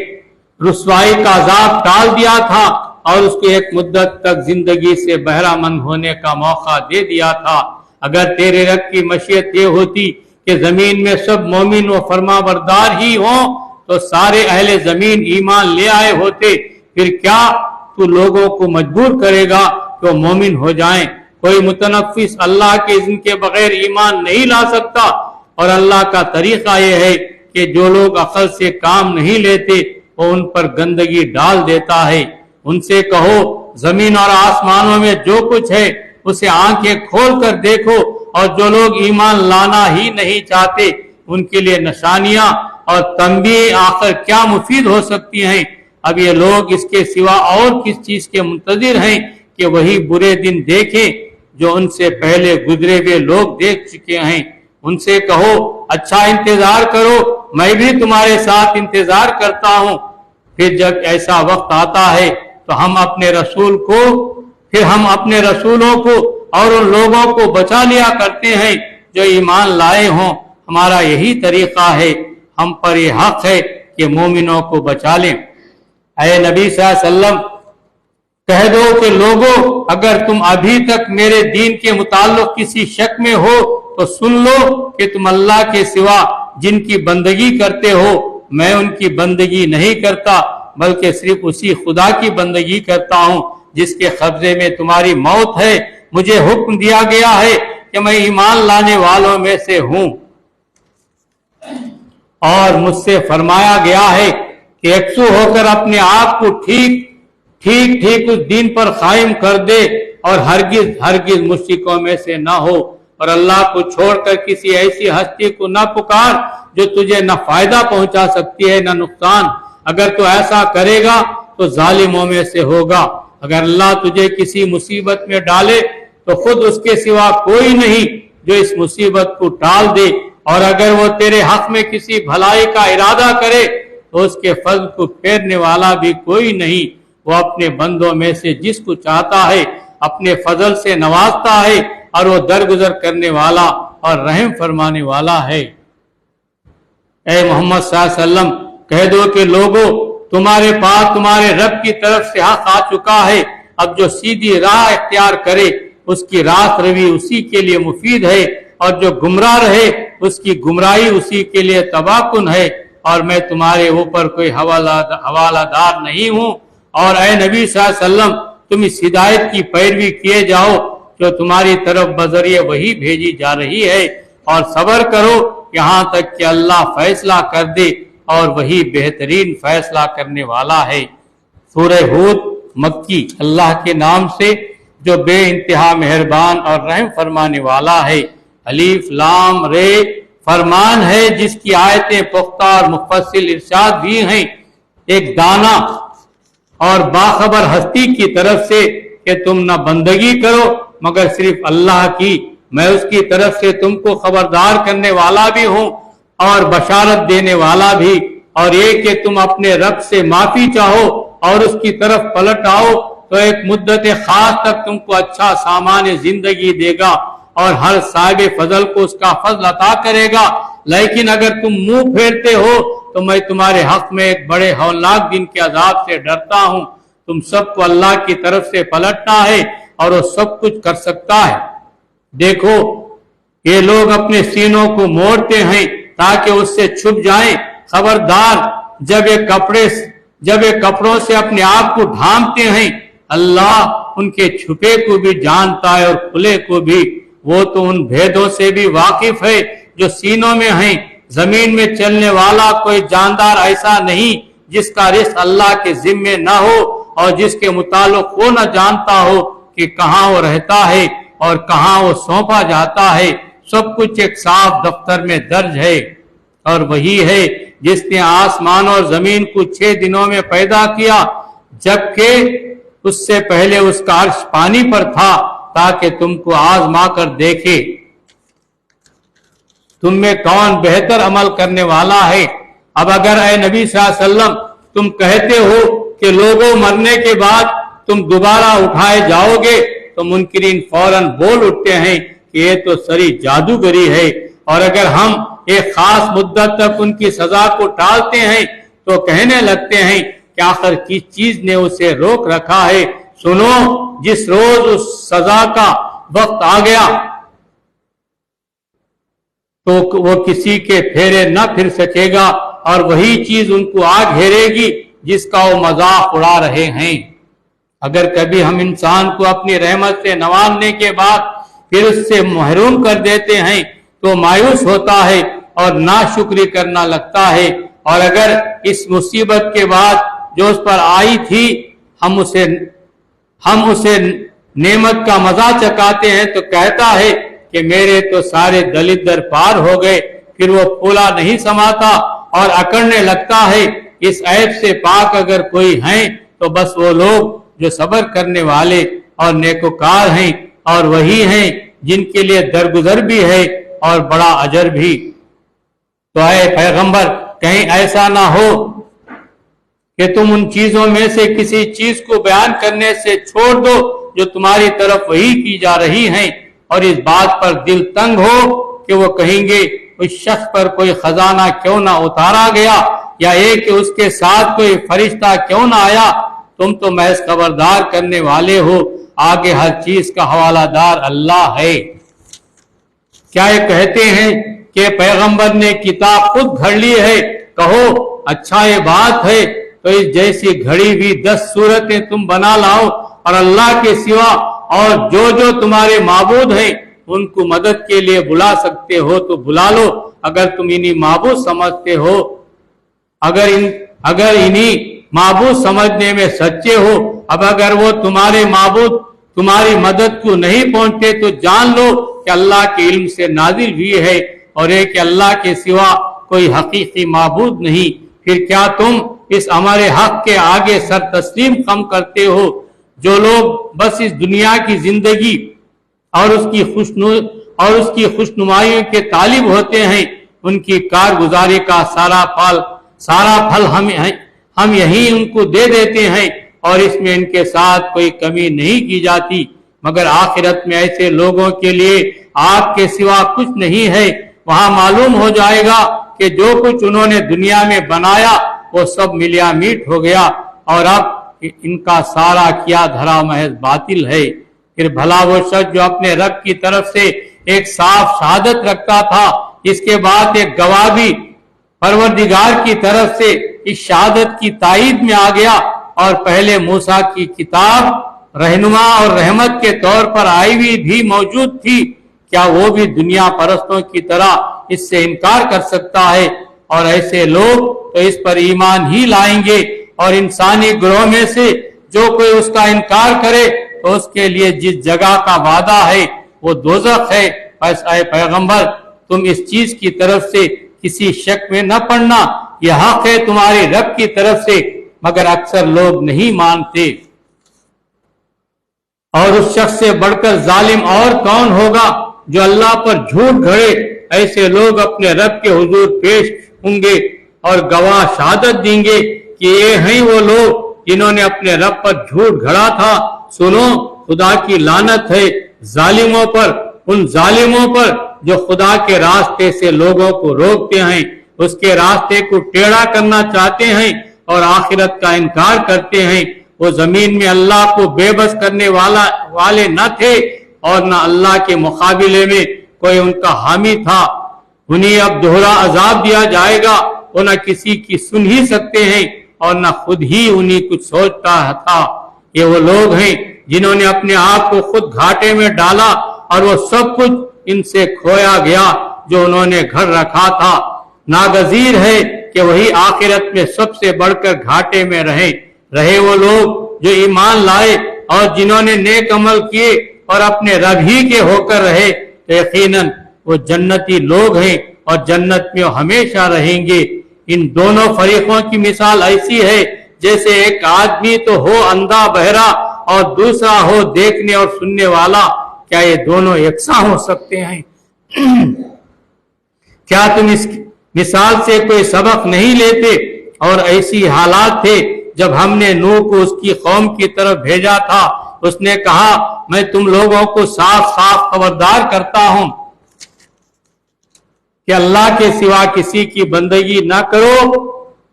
[SPEAKER 1] رسوائی کا عذاب ٹال دیا تھا اور اس کو ایک مدت تک زندگی سے بہرہ مند ہونے کا موقع دے دیا تھا۔ اگر تیرے رب کی مشیت یہ ہوتی کہ زمین میں سب مومن و فرما بردار ہی ہوں تو سارے اہل زمین ایمان لے آئے ہوتے، پھر کیا تو لوگوں کو مجبور کرے گا کہ وہ مومن ہو جائیں؟ کوئی متنفس اللہ کے اذن کے بغیر ایمان نہیں لا سکتا، اور اللہ کا طریقہ یہ ہے کہ جو لوگ عقل سے کام نہیں لیتے وہ ان پر گندگی ڈال دیتا ہے۔ ان سے کہو زمین اور آسمانوں میں جو کچھ ہے اسے آنکھیں کھول کر دیکھو، اور جو لوگ ایمان لانا ہی نہیں چاہتے ان کے لیے نشانیاں اور تنبیہ آخر کیا مفید ہو سکتی ہیں؟ اب یہ لوگ اس کے سوا اور کس چیز کے منتظر ہیں کہ وہی برے دن دیکھیں جو ان سے پہلے گزرے ہوئے لوگ دیکھ چکے ہیں۔ ان سے کہو اچھا انتظار کرو، میں بھی تمہارے ساتھ انتظار کرتا ہوں۔ پھر جب ایسا وقت آتا ہے تو ہم اپنے رسولوں کو اور ان لوگوں کو بچا لیا کرتے ہیں جو ایمان لائے ہوں۔ ہمارا یہی طریقہ ہے، ہم پر یہ حق ہے کہ مومنوں کو بچا لیں۔ اے نبی صلی اللہ علیہ وسلم کہہ دو کہ لوگوں اگر تم ابھی تک میرے دین کے متعلق کسی شک میں ہو تو سن لو کہ تم اللہ کے سوا جن کی بندگی کرتے ہو میں ان کی بندگی نہیں کرتا، بلکہ صرف اسی خدا کی بندگی کرتا ہوں جس کے قبضے میں تمہاری موت ہے۔ مجھے حکم دیا گیا ہے کہ میں ایمان لانے والوں میں سے ہوں، اور مجھ سے فرمایا گیا ہے کہ یکسو ہو کر اپنے آپ کو ٹھیک اس دین پر قائم کر دے اور ہرگز مشرکوں میں سے نہ ہو، اور اللہ کو چھوڑ کر کسی ایسی ہستی کو نہ پکار جو تجھے نہ فائدہ پہنچا سکتی ہے نہ نقصان۔ اگر تو ایسا کرے گا تو ظالموں میں سے ہوگا۔ اگر اللہ تجھے کسی مصیبت میں ڈالے تو خود اس کے سوا کوئی نہیں جو اس مصیبت کو ٹال دے، اور اگر وہ تیرے حق میں کسی بھلائی کا ارادہ کرے تو اس کے فضل کو پھیرنے والا بھی کوئی نہیں۔ وہ اپنے بندوں میں سے جس کو چاہتا ہے اپنے فضل سے نوازتا ہے، اور وہ درگزر کرنے والا اور رحم فرمانے والا ہے۔ اے محمد صلی اللہ علیہ وسلم کہہ دو کہ لوگوں تمہارے پاس تمہارے رب کی طرف سے حق آ چکا ہے، اب جو سیدھی راہ اختیار کرے اس کی راست روی اسی کے لیے مفید ہے، اور جو گمراہ رہے اس کی گمراہی اسی کے لیے تباہ کن ہے، اور میں تمہارے اوپر کوئی حوالہ دار نہیں ہوں۔ اور اے نبی صلی اللہ علیہ وسلم تم اس ہدایت کی پیروی کیے جاؤ جو تمہاری طرف بذریعہ وہی بھیجی جا رہی ہے، اور صبر کرو یہاں تک کہ اللہ فیصلہ کر دے، اور وہی بہترین فیصلہ کرنے والا ہے۔ سورہ ہود مکی۔ اللہ کے نام سے جو بے انتہا مہربان اور رحم فرمانے والا ہے۔ الف لام رے فرمان ہے جس کی آیتیں پختہ اور مفصل ارشاد بھی ہیں، ایک دانا اور باخبر ہستی کی طرف سے کہ تم نہ بندگی کرو مگر صرف اللہ کی، میں اس کی طرف سے تم کو خبردار کرنے والا بھی ہوں اور بشارت دینے والا بھی، اور یہ کہ تم اپنے رب سے معافی چاہو اور اس کی طرف پلٹ آؤ تو ایک مدت خاص تک تم کو اچھا سامان زندگی دے گا، اور ہر صاحب فضل کو اس کا فضل عطا کرے گا۔ لیکن اگر تم منہ پھیرتے ہو تو میں تمہارے حق میں ایک بڑے ہولناک دن کے عذاب سے ڈرتا ہوں۔ تم سب کو اللہ کی طرف سے پلٹنا ہے اور وہ سب کچھ کر سکتا ہے۔ دیکھو یہ لوگ اپنے سینوں کو موڑتے ہیں تاکہ اس سے چھپ جائیں۔ خبردار، جب یہ کپڑوں سے اپنے آپ کو ڈھانپتے ہیں، اللہ ان کے چھپے کو بھی جانتا ہے اور کھلے کو بھی۔ وہ تو ان بھیدوں سے بھی واقف ہے جو سینوں میں ہیں۔ زمین میں چلنے والا کوئی جاندار ایسا نہیں جس کا رزق اللہ کے ذمے نہ ہو اور جس کے متعلق وہ نہ جانتا ہو کہ کہاں وہ رہتا ہے اور کہاں وہ سونپا جاتا ہے۔ سب کچھ ایک صاف دفتر میں درج ہے۔ اور وہی ہے جس نے آسمان اور زمین کو 6 دنوں میں پیدا کیا، جبکہ اس سے پہلے اس کا عرش پانی پر تھا، تاکہ تم کو آزما کر دیکھے تم میں کون بہتر عمل کرنے والا ہے۔ اب اگر اے نبی صلی اللہ علیہ وسلم تم کہتے ہو کہ لوگوں مرنے کے بعد تم دوبارہ اٹھائے جاؤ گے، تو منکرین فوراً بول اٹھتے ہیں کہ یہ تو سری جادوگری ہے، اور اگر ہم ایک خاص مدت تک ان کی سزا کو ٹالتے ہیں تو کہنے لگتے ہیں کہ آخر کس چیز نے اسے روک رکھا ہے۔ سنو، جس روز اس سزا کا وقت آ گیا تو وہ کسی کے پھیرے نہ پھر سکے گا، اور وہی چیز ان کو آ گھیرے گی جس کا وہ مذاق اڑا رہے ہیں۔ اگر کبھی ہم انسان کو اپنی رحمت سے نوازنے کے بعد پھر اس سے محروم کر دیتے ہیں تو مایوس ہوتا ہے اور ناشکری کرنا لگتا ہے، اور اگر اس مصیبت کے بعد جو اس پر آئی تھی ہم اسے نعمت کا مزہ چکاتے ہیں تو کہتا ہے کہ میرے تو سارے دلدر پار ہو گئے۔ پھر وہ پھولا نہیں سماتا اور اکڑنے لگتا ہے۔ اس عیب سے پاک اگر کوئی ہیں تو بس وہ لوگ جو صبر کرنے والے اور نیکوکار ہیں، اور وہی ہیں جن کے لیے درگزر بھی ہے اور بڑا اجر بھی۔ تو اے پیغمبر، کہیں ایسا نہ ہو کہ تم ان چیزوں میں سے کسی چیز کو بیان کرنے سے چھوڑ دو جو تمہاری طرف وحی کی جا رہی ہیں، اور اس بات پر دل تنگ ہو کہ وہ کہیں گے اس شخص پر کوئی خزانہ کیوں نہ اتارا گیا، یا یہ کہ اس کے ساتھ کوئی فرشتہ کیوں نہ آیا۔ تم تو محض خبردار کرنے والے ہو، آگے ہر چیز کا حوالہ دار اللہ ہے۔ کیا یہ کہتے ہیں کہ پیغمبر نے کتاب خود گھڑ لی ہے؟ کہو اچھا یہ بات ہے، تو اس جیسی گھڑی ہوئی 10 صورتیں تم بنا لاؤ، اور اللہ کے سوا اور جو تمہارے معبود ہیں ان کو مدد کے لیے بلا سکتے ہو تو بلا لو، اگر تم انہی معبود سمجھتے ہو، اگر انہی معبود سمجھنے میں سچے ہو۔ اب اگر وہ تمہارے معبود تمہاری مدد کو نہیں پہنچتے تو جان لو کہ اللہ کے علم سے نازل ہوئی ہے، اور ایک کہ اللہ کے سوا کوئی حقیقی معبود نہیں۔ پھر کیا تم اس ہمارے حق کے آگے سر تسلیم خم کرتے ہو؟ جو لوگ بس اس دنیا کی زندگی اور اس کی خوشنمائیوں کے طالب ہوتے ہیں، ان کی کارگزاری کا سارا پھل ہم یہی ان کو دے دیتے ہیں، اور اس میں ان کے ساتھ کوئی کمی نہیں کی جاتی، مگر آخرت میں ایسے لوگوں کے لیے آگ کے سوا کچھ نہیں ہے۔ وہاں معلوم ہو جائے گا کہ جو کچھ انہوں نے دنیا میں بنایا وہ سب ملیا میٹ ہو گیا، اور اب ان کا سارا کیا دھرا محض باطل ہے۔ پھر بھلا وہ شخص جو اپنے رب کی طرف سے ایک صاف شہادت رکھتا تھا، اس کے بعد ایک گواہ بھی پروردگار کی طرف سے اس شہادت کی تائید میں آ گیا، اور پہلے موسیٰ کی کتاب رہنما اور رحمت کے طور پر آئی ہوئی بھی موجود تھی، کیا وہ بھی دنیا پرستوں کی طرح اس سے انکار کر سکتا ہے؟ اور ایسے لوگ تو اس پر ایمان ہی لائیں گے، اور انسانی گروہ میں سے جو کوئی اس کا انکار کرے تو اس کے لیے جس جگہ کا وعدہ ہے وہ دوزخ ہے۔ بس اے پیغمبر، تم اس چیز کی طرف سے کسی شک میں نہ پڑنا، یہ حق ہے تمہارے رب کی طرف سے، مگر اکثر لوگ نہیں مانتے۔ اور اس شخص سے بڑھ کر ظالم اور کون ہوگا جو اللہ پر جھوٹ گھڑے؟ ایسے لوگ اپنے رب کے حضور پیش ہوں گے اور گواہ شہادت دیں گے کہ یہ ہیں وہ لوگ جنہوں نے اپنے رب پر جھوٹ گھڑا تھا۔ سنو، خدا کی لعنت ہے ظالموں پر، ان ظالموں پر جو خدا کے راستے سے لوگوں کو روکتے ہیں، اس کے راستے کو ٹیڑھا کرنا چاہتے ہیں اور آخرت کا انکار کرتے ہیں۔ وہ زمین میں اللہ کو بے بس کرنے والے نہ تھے، اور نہ اللہ کے مقابلے میں کوئی ان کا حامی تھا، انہیں اب دوہرا عذاب دیا جائے گا، وہ نہ کسی کی سن ہی سکتے ہیں اور نہ خود ہی انہیں کچھ سوچتا تھا۔ یہ وہ لوگ ہیں جنہوں نے اپنے آپ کو خود گھاٹے میں ڈالا اور وہ سب کچھ ان سے کھویا گیا جو انہوں نے گھر رکھا تھا۔ ناگزیر ہے کہ وہی آخرت میں سب سے بڑھ کر گھاٹے میں رہے وہ لوگ جو ایمان لائے اور جنہوں نے نیک عمل کیے اور اپنے رب ہی کے ہو کر رہے، تو یقیناً وہ جنتی لوگ ہیں اور جنت میں وہ ہمیشہ رہیں گے۔ ان دونوں فریقوں کی مثال ایسی ہے جیسے ایک آدمی تو ہو اندھا بہرا اور دوسرا ہو دیکھنے اور سننے والا، کیا یہ دونوں یکساں ہو سکتے ہیں؟ کیا تم اس مثال سے کوئی سبق نہیں لیتے؟ اور ایسی حالات تھے جب ہم نے نوح کو اس کی قوم کی طرف بھیجا تھا، اس نے کہا میں تم لوگوں کو صاف صاف خبردار کرتا ہوں کہ اللہ کے سوا کسی کی بندگی نہ کرو،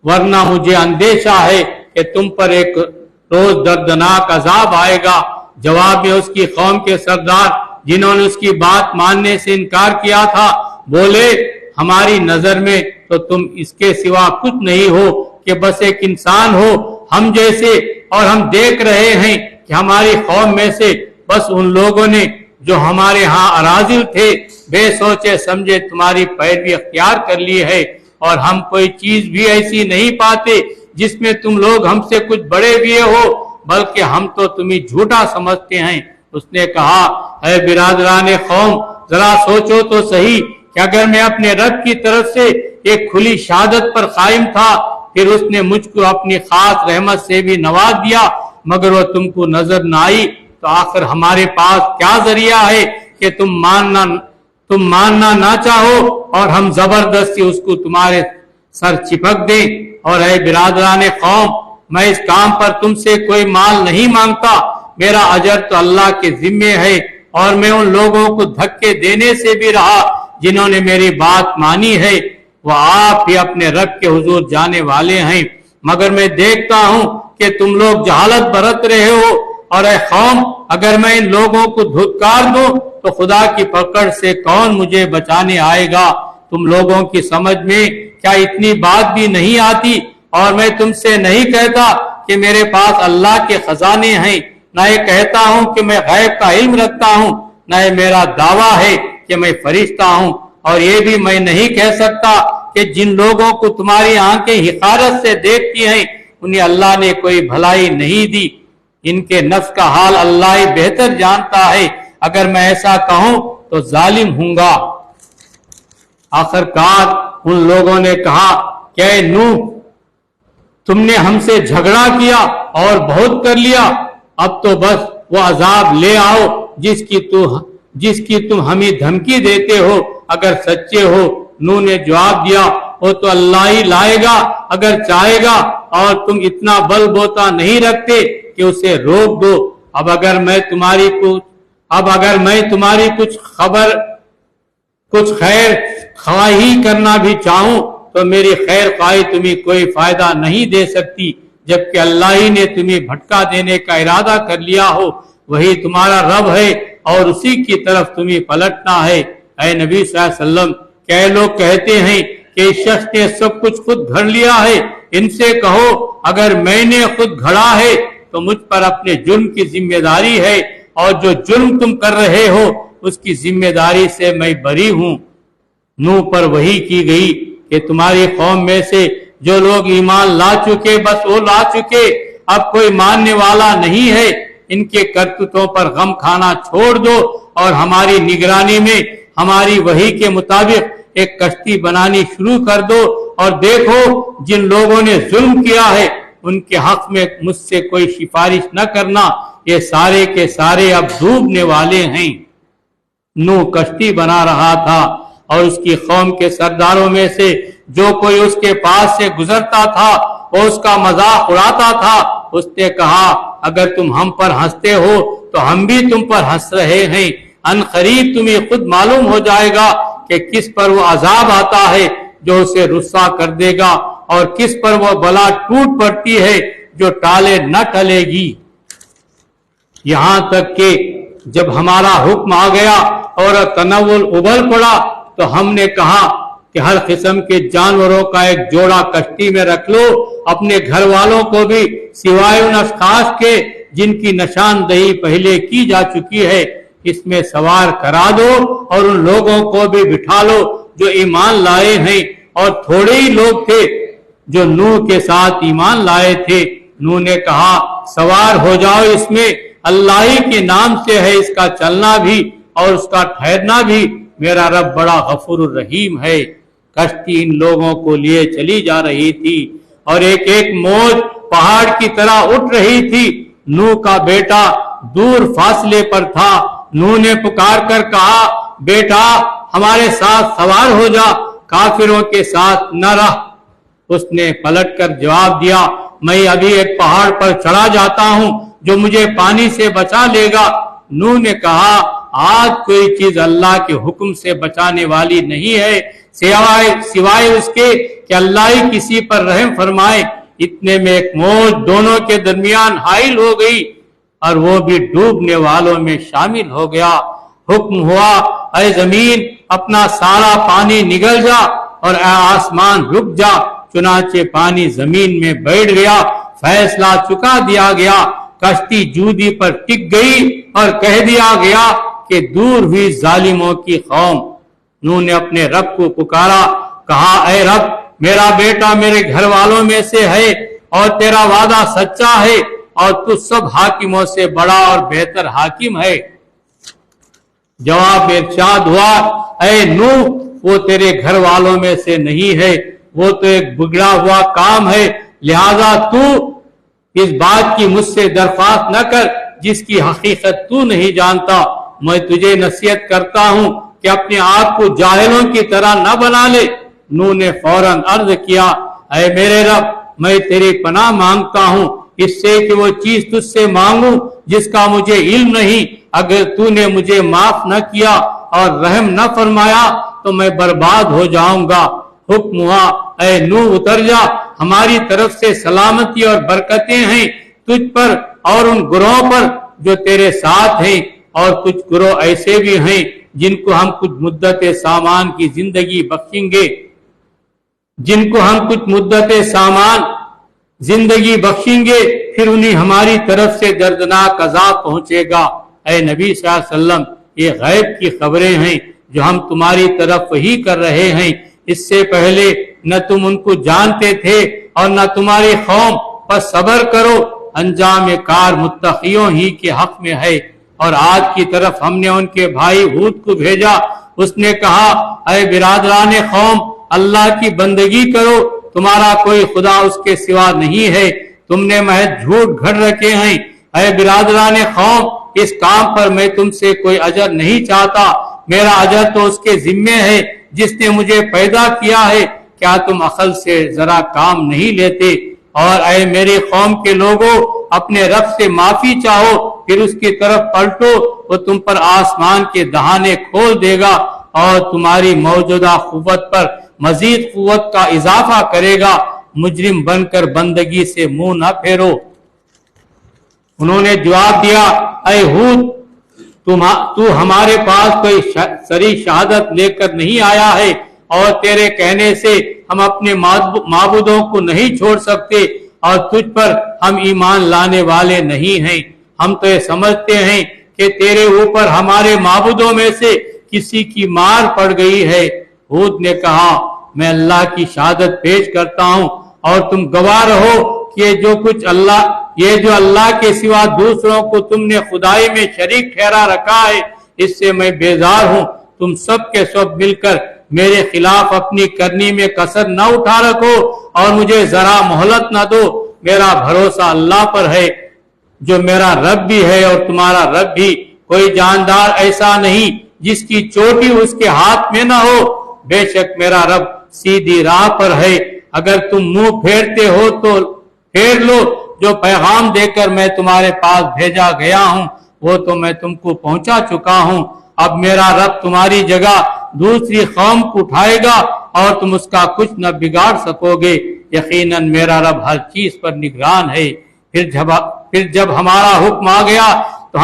[SPEAKER 1] ورنہ مجھے اندیشہ ہے کہ تم پر ایک روز دردناک عذاب آئے گا۔ جواب میں اس کی قوم کے سردار جنہوں نے اس کی بات ماننے سے انکار کیا تھا بولے ہماری نظر میں تو تم اس کے سوا کچھ نہیں ہو کہ بس ایک انسان ہو ہم جیسے، اور ہم دیکھ رہے ہیں کہ ہماری قوم میں سے بس ان لوگوں نے جو ہمارے ہاں اراذل تھے بے سوچے سمجھے تمہاری پیروی اختیار کر لی ہے، اور ہم کوئی چیز بھی ایسی نہیں پاتے جس میں تم لوگ ہم سے کچھ بڑے ہوئے ہو، بلکہ ہم تو تمہیں جھوٹا سمجھتے ہیں۔ اس نے کہا اے برادران قوم، ذرا سوچو تو صحیح کہ اگر میں اپنے رب کی طرف سے ایک کھلی شہادت پر قائم تھا، پھر اس نے مجھ کو اپنی خاص رحمت سے بھی نواز دیا، مگر وہ تم کو نظر نہ آئی، تو آخر ہمارے پاس کیا ذریعہ ہے کہ تم ماننا نہ چاہو اور ہم زبردستی اس کو تمہارے سر چپک دیں۔ اور اے برادران قوم، میں اس کام پر تم سے کوئی مال نہیں مانگتا، میرا اجر تو اللہ کے ذمے ہے، اور میں ان لوگوں کو دھکے دینے سے بھی رہا جنہوں نے میری بات مانی ہے، وہ آپ ہی اپنے رب کے حضور جانے والے ہیں۔ مگر میں دیکھتا ہوں کہ تم لوگ جہالت برت رہے ہو، اور اے قوم اگر میں ان لوگوں کو دھتکار دوں تو خدا کی پکڑ سے کون مجھے بچانے آئے گا؟ تم لوگوں کی سمجھ میں کیا اتنی بات بھی نہیں آتی؟ اور میں تم سے نہیں کہتا کہ میرے پاس اللہ کے خزانے ہیں، نہ یہ کہتا ہوں کہ میں غیب کا علم رکھتا ہوں، نہ یہ میرا دعویٰ ہے کہ میں فرشتہ ہوں، اور یہ بھی میں نہیں کہہ سکتا کہ جن لوگوں کو تمہاری آنکھیں حقارت سے دیکھتی ہیں انہیں اللہ نے کوئی بھلائی نہیں دی، ان کے نفس کا حال اللہ ہی بہتر جانتا ہے، اگر میں ایسا کہوں تو ظالم ہوں گا۔ آخرکار ان لوگوں نے کہا کہ اے نوح، تم نے ہم سے جھگڑا کیا اور بہت کر لیا، اب تو بس وہ عذاب لے آؤ جس کی تم ہمیں دھمکی دیتے ہو، اگر سچے ہو۔ نوح نے جواب دیا وہ تو اللہ ہی لائے گا اگر چاہے گا، اور تم اتنا بل بوتا نہیں رکھتے کہ اسے روک دو۔ اب اگر میں تمہاری کچھ خیر خواہی کرنا بھی چاہوں تو میری خیر خواہی تمہیں کوئی فائدہ نہیں دے سکتی، جبکہ اللہ ہی نے تمہیں بھٹکا دینے کا ارادہ کر لیا ہو، وہی تمہارا رب ہے اور اسی کی طرف تمہیں پلٹنا ہے۔ اے نبی صلی اللہ علیہ وسلم، کیا لوگ کہتے ہیں کہ اس شخص نے سب کچھ خود گھڑ لیا ہے؟ ان سے کہو اگر میں نے خود گھڑا ہے تو مجھ پر اپنے جرم کی ذمہ داری ہے، اور جو جرم تم کر رہے ہو اس کی ذمہ داری سے میں بری ہوں۔ نوح پر وحی کی گئی کہ تمہاری قوم میں سے جو لوگ ایمان لا چکے بس وہ لا چکے، اب کوئی ماننے والا نہیں ہے، ان کے کرتوتوں پر غم کھانا چھوڑ دو اور ہماری نگرانی میں ہماری وحی کے مطابق ایک کشتی بنانی شروع کر دو، اور دیکھو جن لوگوں نے ظلم کیا ہے ان کے حق میں مجھ سے کوئی سفارش نہ کرنا، یہ سارے کے سارے اب ڈوبنے والے ہیں۔ نوح کشتی بنا رہا تھا اور اس کی قوم کے سرداروں میں سے جو کوئی اس کے پاس سے گزرتا تھا وہ اس کا مذاق اڑاتا تھا۔ اس نے کہا اگر تم ہم پر ہنستے ہو تو ہم بھی تم پر ہنس رہے ہیں، ان قریب تمہیں خود معلوم ہو جائے گا کہ کس پر وہ عذاب آتا ہے جو اسے رسوا کر دے گا، اور کس پر وہ بلا ٹوٹ پڑتی ہے جو ٹالے نہ ٹلے گی، یہاں تک کہ جب ہمارا حکم آ گیا اور تنوع ابل پڑا تو ہم نے کہا کہ ہر قسم کے جانوروں کا ایک جوڑا کشتی میں رکھ لو، اپنے گھر والوں کو بھی سوائے ان اشخاص کے جن کی نشاندہی پہلے کی جا چکی ہے اس میں سوار کرا دو، اور ان لوگوں کو بھی بٹھا لو جو ایمان لائے ہیں، اور تھوڑے ہی لوگ تھے جو نوح کے ساتھ ایمان لائے تھے۔ نوح نے کہا سوار ہو جاؤ اس میں، اللہ ہی کے نام سے ہے اس کا چلنا بھی اور اس کا ٹھہرنا بھی، میرا رب بڑا غفور الرحیم ہے۔ کشتی ان لوگوں کو لیے چلی جا رہی تھی اور ایک ایک موج پہاڑ کی طرح اٹھ رہی تھی۔ نوح کا بیٹا دور فاصلے پر تھا۔ نوح نے پکار کر کہا بیٹا ہمارے ساتھ سوار ہو جا، کافروں کے ساتھ نہ رہ۔ اس نے پلٹ کر جواب دیا میں ابھی ایک پہاڑ پر چڑھا جاتا ہوں جو مجھے پانی سے بچا لے گا۔ نوح نے کہا آج کوئی چیز اللہ کے حکم سے بچانے والی نہیں ہے سوائے اس کے کہ اللہ ہی کسی پر رحم فرمائے۔ اتنے میں ایک موج دونوں کے درمیان حائل ہو گئی اور وہ بھی ڈوبنے والوں میں شامل ہو گیا۔ حکم ہوا اے زمین اپنا سارا پانی نگل جا اور اے آسمان رک جا، چنانچہ پانی زمین میں بیٹھ گیا۔ فیصلہ چکا دیا گیا، کشتی جودی پر ٹک گئی اور کہہ دیا گیا کہ دور ہوئی ظالموں کی قوم۔ نوح نے اپنے رب کو پکارا، کہا اے رب میرا بیٹا میرے گھر والوں میں سے ہے اور تیرا وعدہ سچا ہے اور تو سب حاکموں سے بڑا اور بہتر حاکم ہے۔ جواب ارشاد ہوا اے نوح وہ تیرے گھر والوں میں سے نہیں ہے، وہ تو ایک بگڑا ہوا کام ہے، لہذا تو اس بات کی مجھ سے درخواست نہ کر جس کی حقیقت تو نہیں جانتا۔ میں تجھے نصیحت کرتا ہوں کہ اپنے آپ کو جاہلوں کی طرح نہ بنا لے۔ نوح نے فوراً عرض کیا اے میرے رب میں تیری پناہ مانگتا ہوں اس سے کہ وہ چیز تجھ سے مانگوں جس کا مجھے علم نہیں، اگر تو نے مجھے معاف نہ کیا اور رحم نہ فرمایا تو میں برباد ہو جاؤں گا۔ حکم ہوا اے نوح اتر جا، ہماری طرف سے سلامتی اور برکتیں ہیں تجھ پر اور ان گروہوں پر جو تیرے ساتھ ہیں، اور کچھ گروہ ایسے بھی ہیں جن کو ہم کچھ مدت سامان کی زندگی بخشیں گے پھر انہیں ہماری طرف سے دردناک عذاب پہنچے گا۔ اے نبی صلی اللہ علیہ وسلم یہ غیب کی خبریں ہیں جو ہم تمہاری طرف وحی کر رہے ہیں، اس سے پہلے نہ تم ان کو جانتے تھے اور نہ تمہاری قوم، پس صبر کرو، انجام کار متقیوں ہی کے حق میں ہے۔ اور آج کی طرف ہم نے ان کے بھائی ہود کو بھیجا، اس نے کہا اے برادران قوم اللہ کی بندگی کرو، تمہارا کوئی خدا اس کے سوا نہیں ہے، تم نے محض جھوٹ گھڑ رکھے ہیں۔ اے برادران قوم اس کام پر میں تم سے کوئی اجر نہیں چاہتا، میرا اجر تو اس کے ذمے ہے جس نے مجھے پیدا کیا ہے، کیا تم عقل سے ذرا کام نہیں لیتے؟ اور اے میری قوم کے لوگوں اپنے رب سے معافی چاہو پھر اس کی طرف پلٹو، وہ تم پر آسمان کے دہانے کھول دے گا اور تمہاری موجودہ قوت پر مزید قوت کا اضافہ کرے گا، مجرم بن کر بندگی سے منہ نہ پھیرو۔ انہوں نے جواب دیا اے ہود تو ہمارے پاس کوئی سری شہادت لے کر نہیں آیا ہے اور تیرے کہنے سے ہم اپنے معبودوں کو نہیں چھوڑ سکتے اور تجھ پر ہم ایمان لانے والے نہیں ہیں، ہم تو یہ سمجھتے ہیں کہ تیرے اوپر ہمارے معبودوں میں سے کسی کی مار پڑ گئی ہے۔ ہود نے کہا میں اللہ کی شہادت پیش کرتا ہوں اور تم گواہ رہو کہ یہ جو اللہ کے سوا دوسروں کو تم نے خدائی میں شریک ٹھہرا رکھا ہے اس سے میں بیزار ہوں، تم سب کے سب مل کر میرے خلاف اپنی کرنی میں کسر نہ اٹھا رکھو اور مجھے ذرا مہلت نہ دو، میرا بھروسہ اللہ پر ہے جو میرا رب بھی ہے اور تمہارا رب بھی، کوئی جاندار ایسا نہیں جس کی چوٹی اس کے ہاتھ میں نہ ہو، بے شک میرا رب سیدھی راہ پر ہے، اگر تم منہ پھیرتے ہو تو پھیر لو، جو پیغام دے کر میں تمہارے پاس بھیجا گیا ہوں وہ تو میں تم کو پہنچا چکا ہوں، اب میرا رب تمہاری جگہ دوسری قوم کو اٹھائے گا اور تم اس کا کچھ نہ بگاڑ سکو گے، یقیناً میرا رب ہر چیز پر نگران ہے۔ پھر جب ہمارا حکم آ گیا تو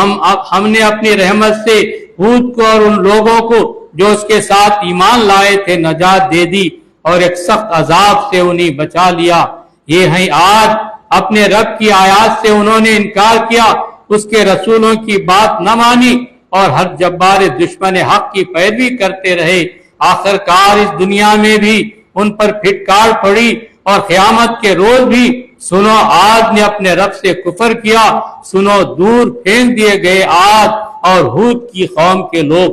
[SPEAKER 1] ہم نے اپنی رحمت سے ہود کو اور ان لوگوں کو جو اس کے ساتھ ایمان لائے تھے نجات دے دی اور ایک سخت عذاب سے انہیں بچا لیا۔ یہ ہیں آج اپنے رب کی آیات سے انہوں نے انکار کیا، اس کے رسولوں کی بات نہ مانی اور ہر جبار دشمن حق کی پیروی کرتے رہے۔ آخر کار اس دنیا میں بھی ان پر پھٹکار پڑی اور قیامت کے روز بھی سنو عاد نے اپنے رب سے کفر کیا، سنو دور پھینک دیے گئے عاد اور ہود کی قوم کے لوگ۔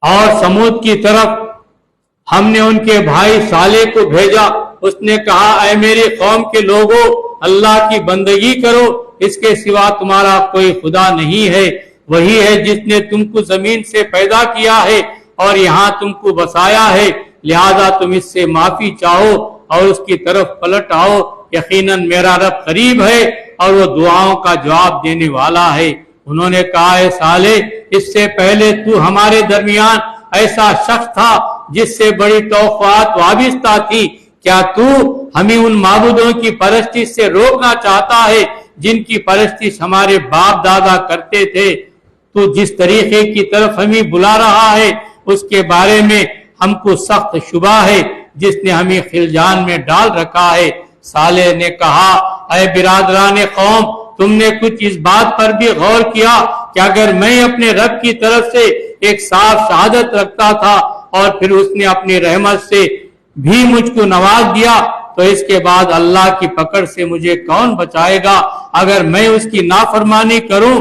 [SPEAKER 1] اور سمود کی طرف ہم نے ان کے بھائی صالح کو بھیجا، اس نے کہا اے میری قوم کے لوگوں، اللہ کی بندگی کرو، اس کے سوا تمہارا کوئی خدا نہیں ہے، وہی ہے جس نے تم کو زمین سے پیدا کیا ہے اور یہاں تم کو بسایا ہے، لہذا تم اس سے معافی چاہو اور اس کی طرف پلٹ آؤ، یقیناً میرا رب قریب ہے اور وہ دعاؤں کا جواب دینے والا ہے۔ انہوں نے کہا اے صالح، اس سے پہلے تو ہمارے درمیان ایسا شخص تھا جس سے بڑی توقعات وابستہ تھی، کیا تو ہمیں ان معبودوں کی پرستش سے روکنا چاہتا ہے جن کی پرستش ہمارے باپ دادا کرتے تھے؟ تو جس طریقے کی طرف ہمیں بلا رہا ہے اس کے بارے میں ہم کو سخت شبہ ہے، جس نے ہمیں خلجان میں ڈال رکھا ہے۔ صالح نے کہا اے برادران قوم، تم نے کچھ اس بات پر بھی غور کیا کہ اگر میں اپنے رب کی طرف سے ایک صاف شہادت رکھتا تھا اور پھر اس نے اپنی رحمت سے بھی مجھ کو نواز دیا تو اس کے بعد اللہ کی پکڑ سے مجھے کون بچائے گا؟ اگر میں اس کی نافرمانی کروں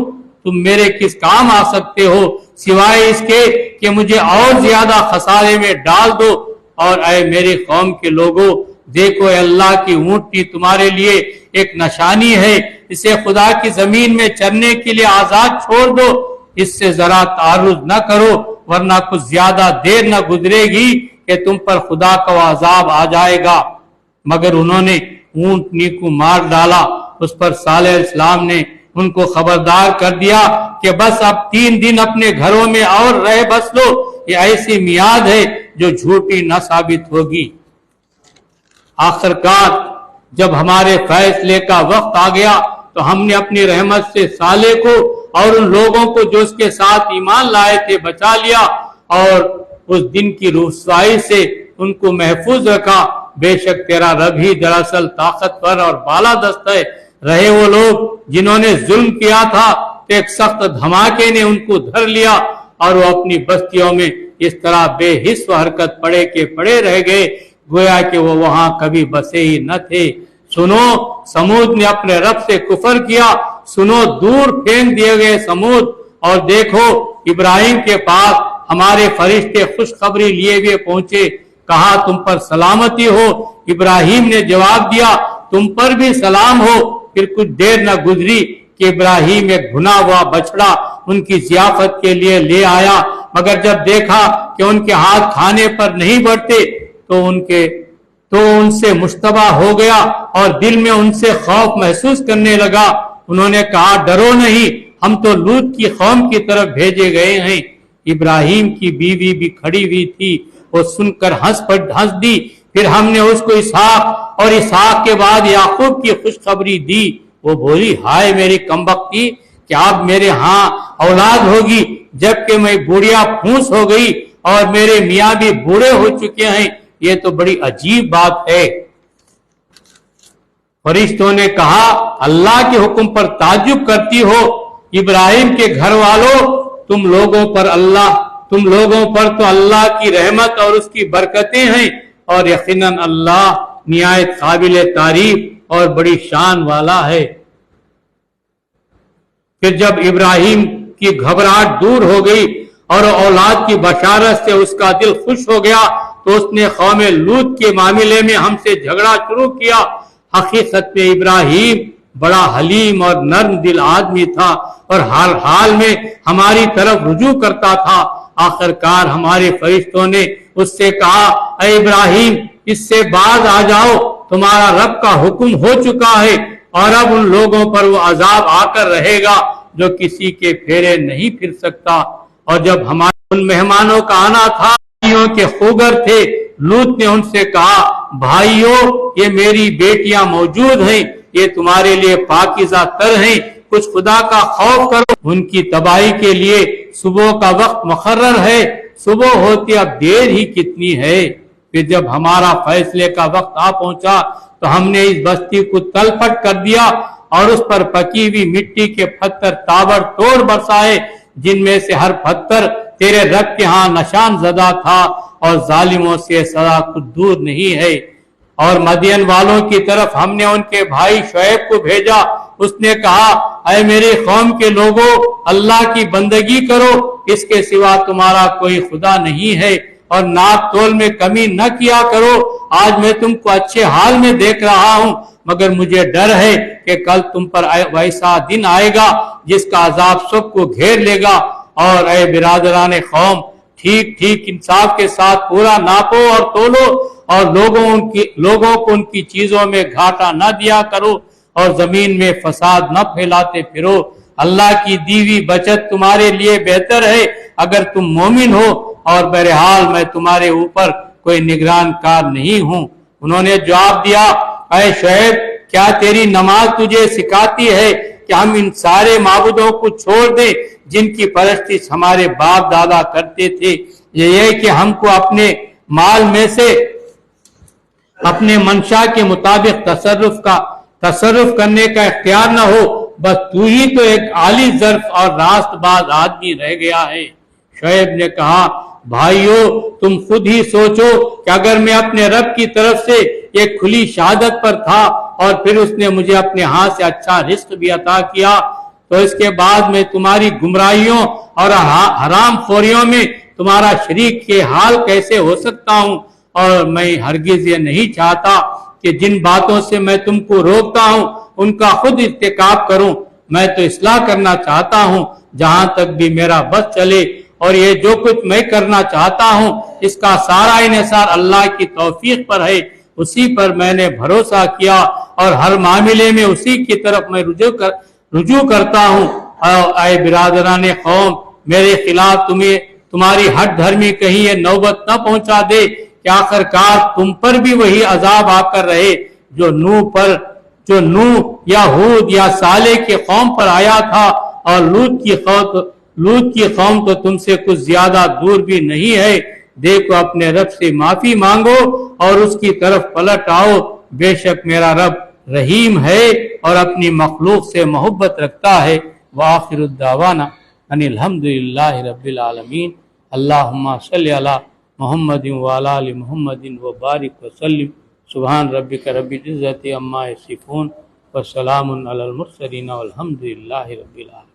[SPEAKER 1] تم میرے کس کام آ سکتے ہو سوائے اس کے کہ مجھے اور زیادہ خسارے میں ڈال دو۔ اور اے میری قوم کے لوگوں، دیکھو اے اللہ کی اونٹنی تمہارے لیے ایک نشانی ہے، اسے خدا کی زمین میں چرنے کے لیے آزاد چھوڑ دو، اس سے ذرا تعرض نہ کرو ورنہ کچھ زیادہ دیر نہ گزرے گی کہ تم پر خدا کا عذاب آ جائے گا۔ مگر انہوں نے اونٹنی کو مار ڈالا۔ اس پر صالح علیہ السلام نے ان کو خبردار کر دیا کہ بس اب 3 دن اپنے گھروں میں اور رہ بس لو، یہ ایسی میعاد ہے جو جھوٹی نہ ثابت ہوگی۔ آخرکار جب ہمارے فیصلے کا وقت آ گیا تو ہم نے اپنی رحمت سے صالح کو اور ان لوگوں کو جو اس کے ساتھ ایمان لائے تھے بچا لیا اور اس دن کی رسوائی سے ان کو محفوظ رکھا۔ بے شک تیرا رب ہی دراصل طاقتور اور بالادست ہے۔ رہے وہ لوگ جنہوں نے ظلم کیا تھا تو ایک سخت دھماکے نے ان کو دھر لیا اور وہ اپنی بستیوں میں اس طرح بے حس و حرکت پڑے کے پڑے رہ گئے گویا کہ وہ وہاں کبھی بسے ہی نہ تھے۔ سنو سمود نے اپنے رب سے کفر کیا، سنو دور پھینک دیے گئے سمود، اور دیکھو ابراہیم کے پاس ہمارے فرشتے خوشخبری لیے ہوئے پہنچے، کہا تم پر سلامتی ہو۔ ابراہیم نے جواب دیا تم پر بھی سلام ہو۔ پھر کچھ دیر نہ گزری کہ ابراہیم ایک بھنا ہوا بچڑا ان کی ضیافت کے لیے لے آیا، مگر جب دیکھا کہ ان کے ہاتھ کھانے پر نہیں بڑھتے تو ان سے مشتبہ ہو گیا اور دل میں ان سے خوف محسوس کرنے لگا۔ انہوں نے کہا ڈرو نہیں، ہم تو لوط کی قوم کی طرف بھیجے گئے ہیں۔ ابراہیم کی بیوی بھی کھڑی ہوئی تھی، وہ سن کر ہنس دی۔ پھر ہم نے اس کو اسحاق اور اسحاق کے بعد یعقوب کی خوشخبری دی۔ وہ بولی ہائے میری کمبختی، کیا اب میرے ہاں اولاد ہوگی جبکہ میں بوڑھیا پھونس ہو گئی اور میرے میاں بھی بوڑھے ہو چکے ہیں؟ یہ تو بڑی عجیب بات ہے۔ فرشتوں نے کہا اللہ کے حکم پر تعجب کرتی ہو؟ ابراہیم کے گھر والوں، تم لوگوں پر تو اللہ کی رحمت اور اس کی برکتیں ہیں، اور یقیناً اللہ نہایت قابل تعریف اور بڑی شان والا ہے۔ پھر جب ابراہیم کی گھبراہٹ دور ہو گئی اور اولاد کی بشارت سے اس کا دل خوش ہو گیا تو اس نے قوم لوط کے معاملے میں ہم سے جھگڑا شروع کیا۔ حقیقت میں ابراہیم بڑا حلیم اور نرم دل آدمی تھا اور ہر حال میں ہماری طرف رجوع کرتا تھا۔ آخر کار ہمارے فرشتوں نے اس سے کہا اے ابراہیم، اس سے باز آ جاؤ، تمہارا رب کا حکم ہو چکا ہے اور اب ان لوگوں پر وہ عذاب آ کر رہے گا جو کسی کے پھیرے نہیں پھر سکتا۔ اور جب ہمارے ان مہمانوں کا آنا تھا کے خوگر تھے، لوط نے ان سے کہا بھائیو، یہ میری بیٹیاں موجود ہیں، یہ تمہارے لیے پاکیزہ تر ہیں، کچھ خدا کا خوف کرو۔ ان کی تباہی کے لیے صبح کا وقت مقرر ہے، صبح ہوتی اب دیر ہی کتنی ہے۔ پھر جب ہمارا فیصلے کا وقت آ پہنچا تو ہم نے اس بستی کو تل پٹ کر دیا اور اس پر پکی ہوئی مٹی کے پتھر تابڑ توڑ برسائے، جن میں سے ہر پتھر تیرے رب کے ہاں نشان زدہ تھا، اور ظالموں سے سزا کچھ دور نہیں ہے۔ اور مدین والوں کی طرف ہم نے ان کے بھائی شعیب کو بھیجا، اس نے کہا اے میرے قوم کے لوگوں، اللہ کی بندگی کرو، اس کے سوا تمہارا کوئی خدا نہیں ہے، اور ناپ تول میں کمی نہ کیا کرو۔ آج میں تم کو اچھے حال میں دیکھ رہا ہوں، مگر مجھے ڈر ہے کہ کل تم پر ویسا دن آئے گا جس کا عذاب سب کو گھیر لے گا۔ اور اے برادران قوم، ٹھیک ٹھیک انصاف کے ساتھ پورا ناپو اور تولو، اور لوگوں کو ان کی چیزوں میں گھاٹا نہ دیا کرو، اور زمین میں فساد نہ پھیلاتے پھرو۔ اللہ کی دیوی بچت تمہارے لیے بہتر ہے اگر تم مومن ہو، اور بہرحال میں تمہارے اوپر کوئی نگران کار نہیں ہوں۔ انہوں نے جواب دیا اے شعیب، کیا تیری نماز تجھے سکھاتی ہے کہ ہم ان سارے معبودوں کو چھوڑ دیں جن کی پرستش ہمارے باپ دادا کرتے تھے؟ یہ ہے کہ ہم کو اپنے مال میں سے اپنے منشا کے مطابق تصرف کرنے کا اختیار نہ ہو، بس تو ہی تو ایک عالی ظرف اور راست باز آدمی رہ گیا ہے۔ شعیب نے کہا بھائیو، تم خود ہی سوچو کہ اگر میں اپنے رب کی طرف سے ایک کھلی شہادت پر تھا اور پھر اس نے مجھے اپنے ہاتھ سے اچھا رزق بھی عطا کیا، تو اس کے بعد میں تمہاری گمراہیوں اور حرام خوریوں میں تمہارا شریک کے حال کیسے ہو سکتا ہوں؟ اور میں ہرگز یہ نہیں چاہتا کہ جن باتوں سے میں تم کو روکتا ہوں ان کا خود ارتکاب کروں۔ میں تو اصلاح کرنا چاہتا ہوں جہاں تک بھی میرا بس چلے، اور یہ جو کچھ میں کرنا چاہتا ہوں اس کا سارا انحصار اللہ کی توفیق پر ہے۔ اسی پر میں نے بھروسہ کیا اور ہر معاملے میں اسی کی طرف میں رجوع کرتا ہوں۔ اے برادران قوم، میرے خلاف تمہاری ہٹ دھرمی کہیں یہ نوبت نہ پہنچا دے کہ آخر کار تم پر بھی وہی عذاب آ کر رہے جو نوح یا ہود یا صالح کی قوم پر آیا تھا، اور لوط کی قوم تو تم سے کچھ زیادہ دور بھی نہیں ہے۔ دیکھو اپنے رب سے معافی مانگو اور اس کی طرف پلٹ آؤ، بے شک میرا رب رحیم ہے اور اپنی مخلوق سے محبت رکھتا ہے۔ وآخر الدعوانا ان الحمدللہ رب العالمین۔ اللہم صلی علی محمد وعلی آل محمد وبارک وسلم۔ سبحان ربک رب العزت عما یصفون وسلام علی المرسلین والحمدللہ رب العالمین۔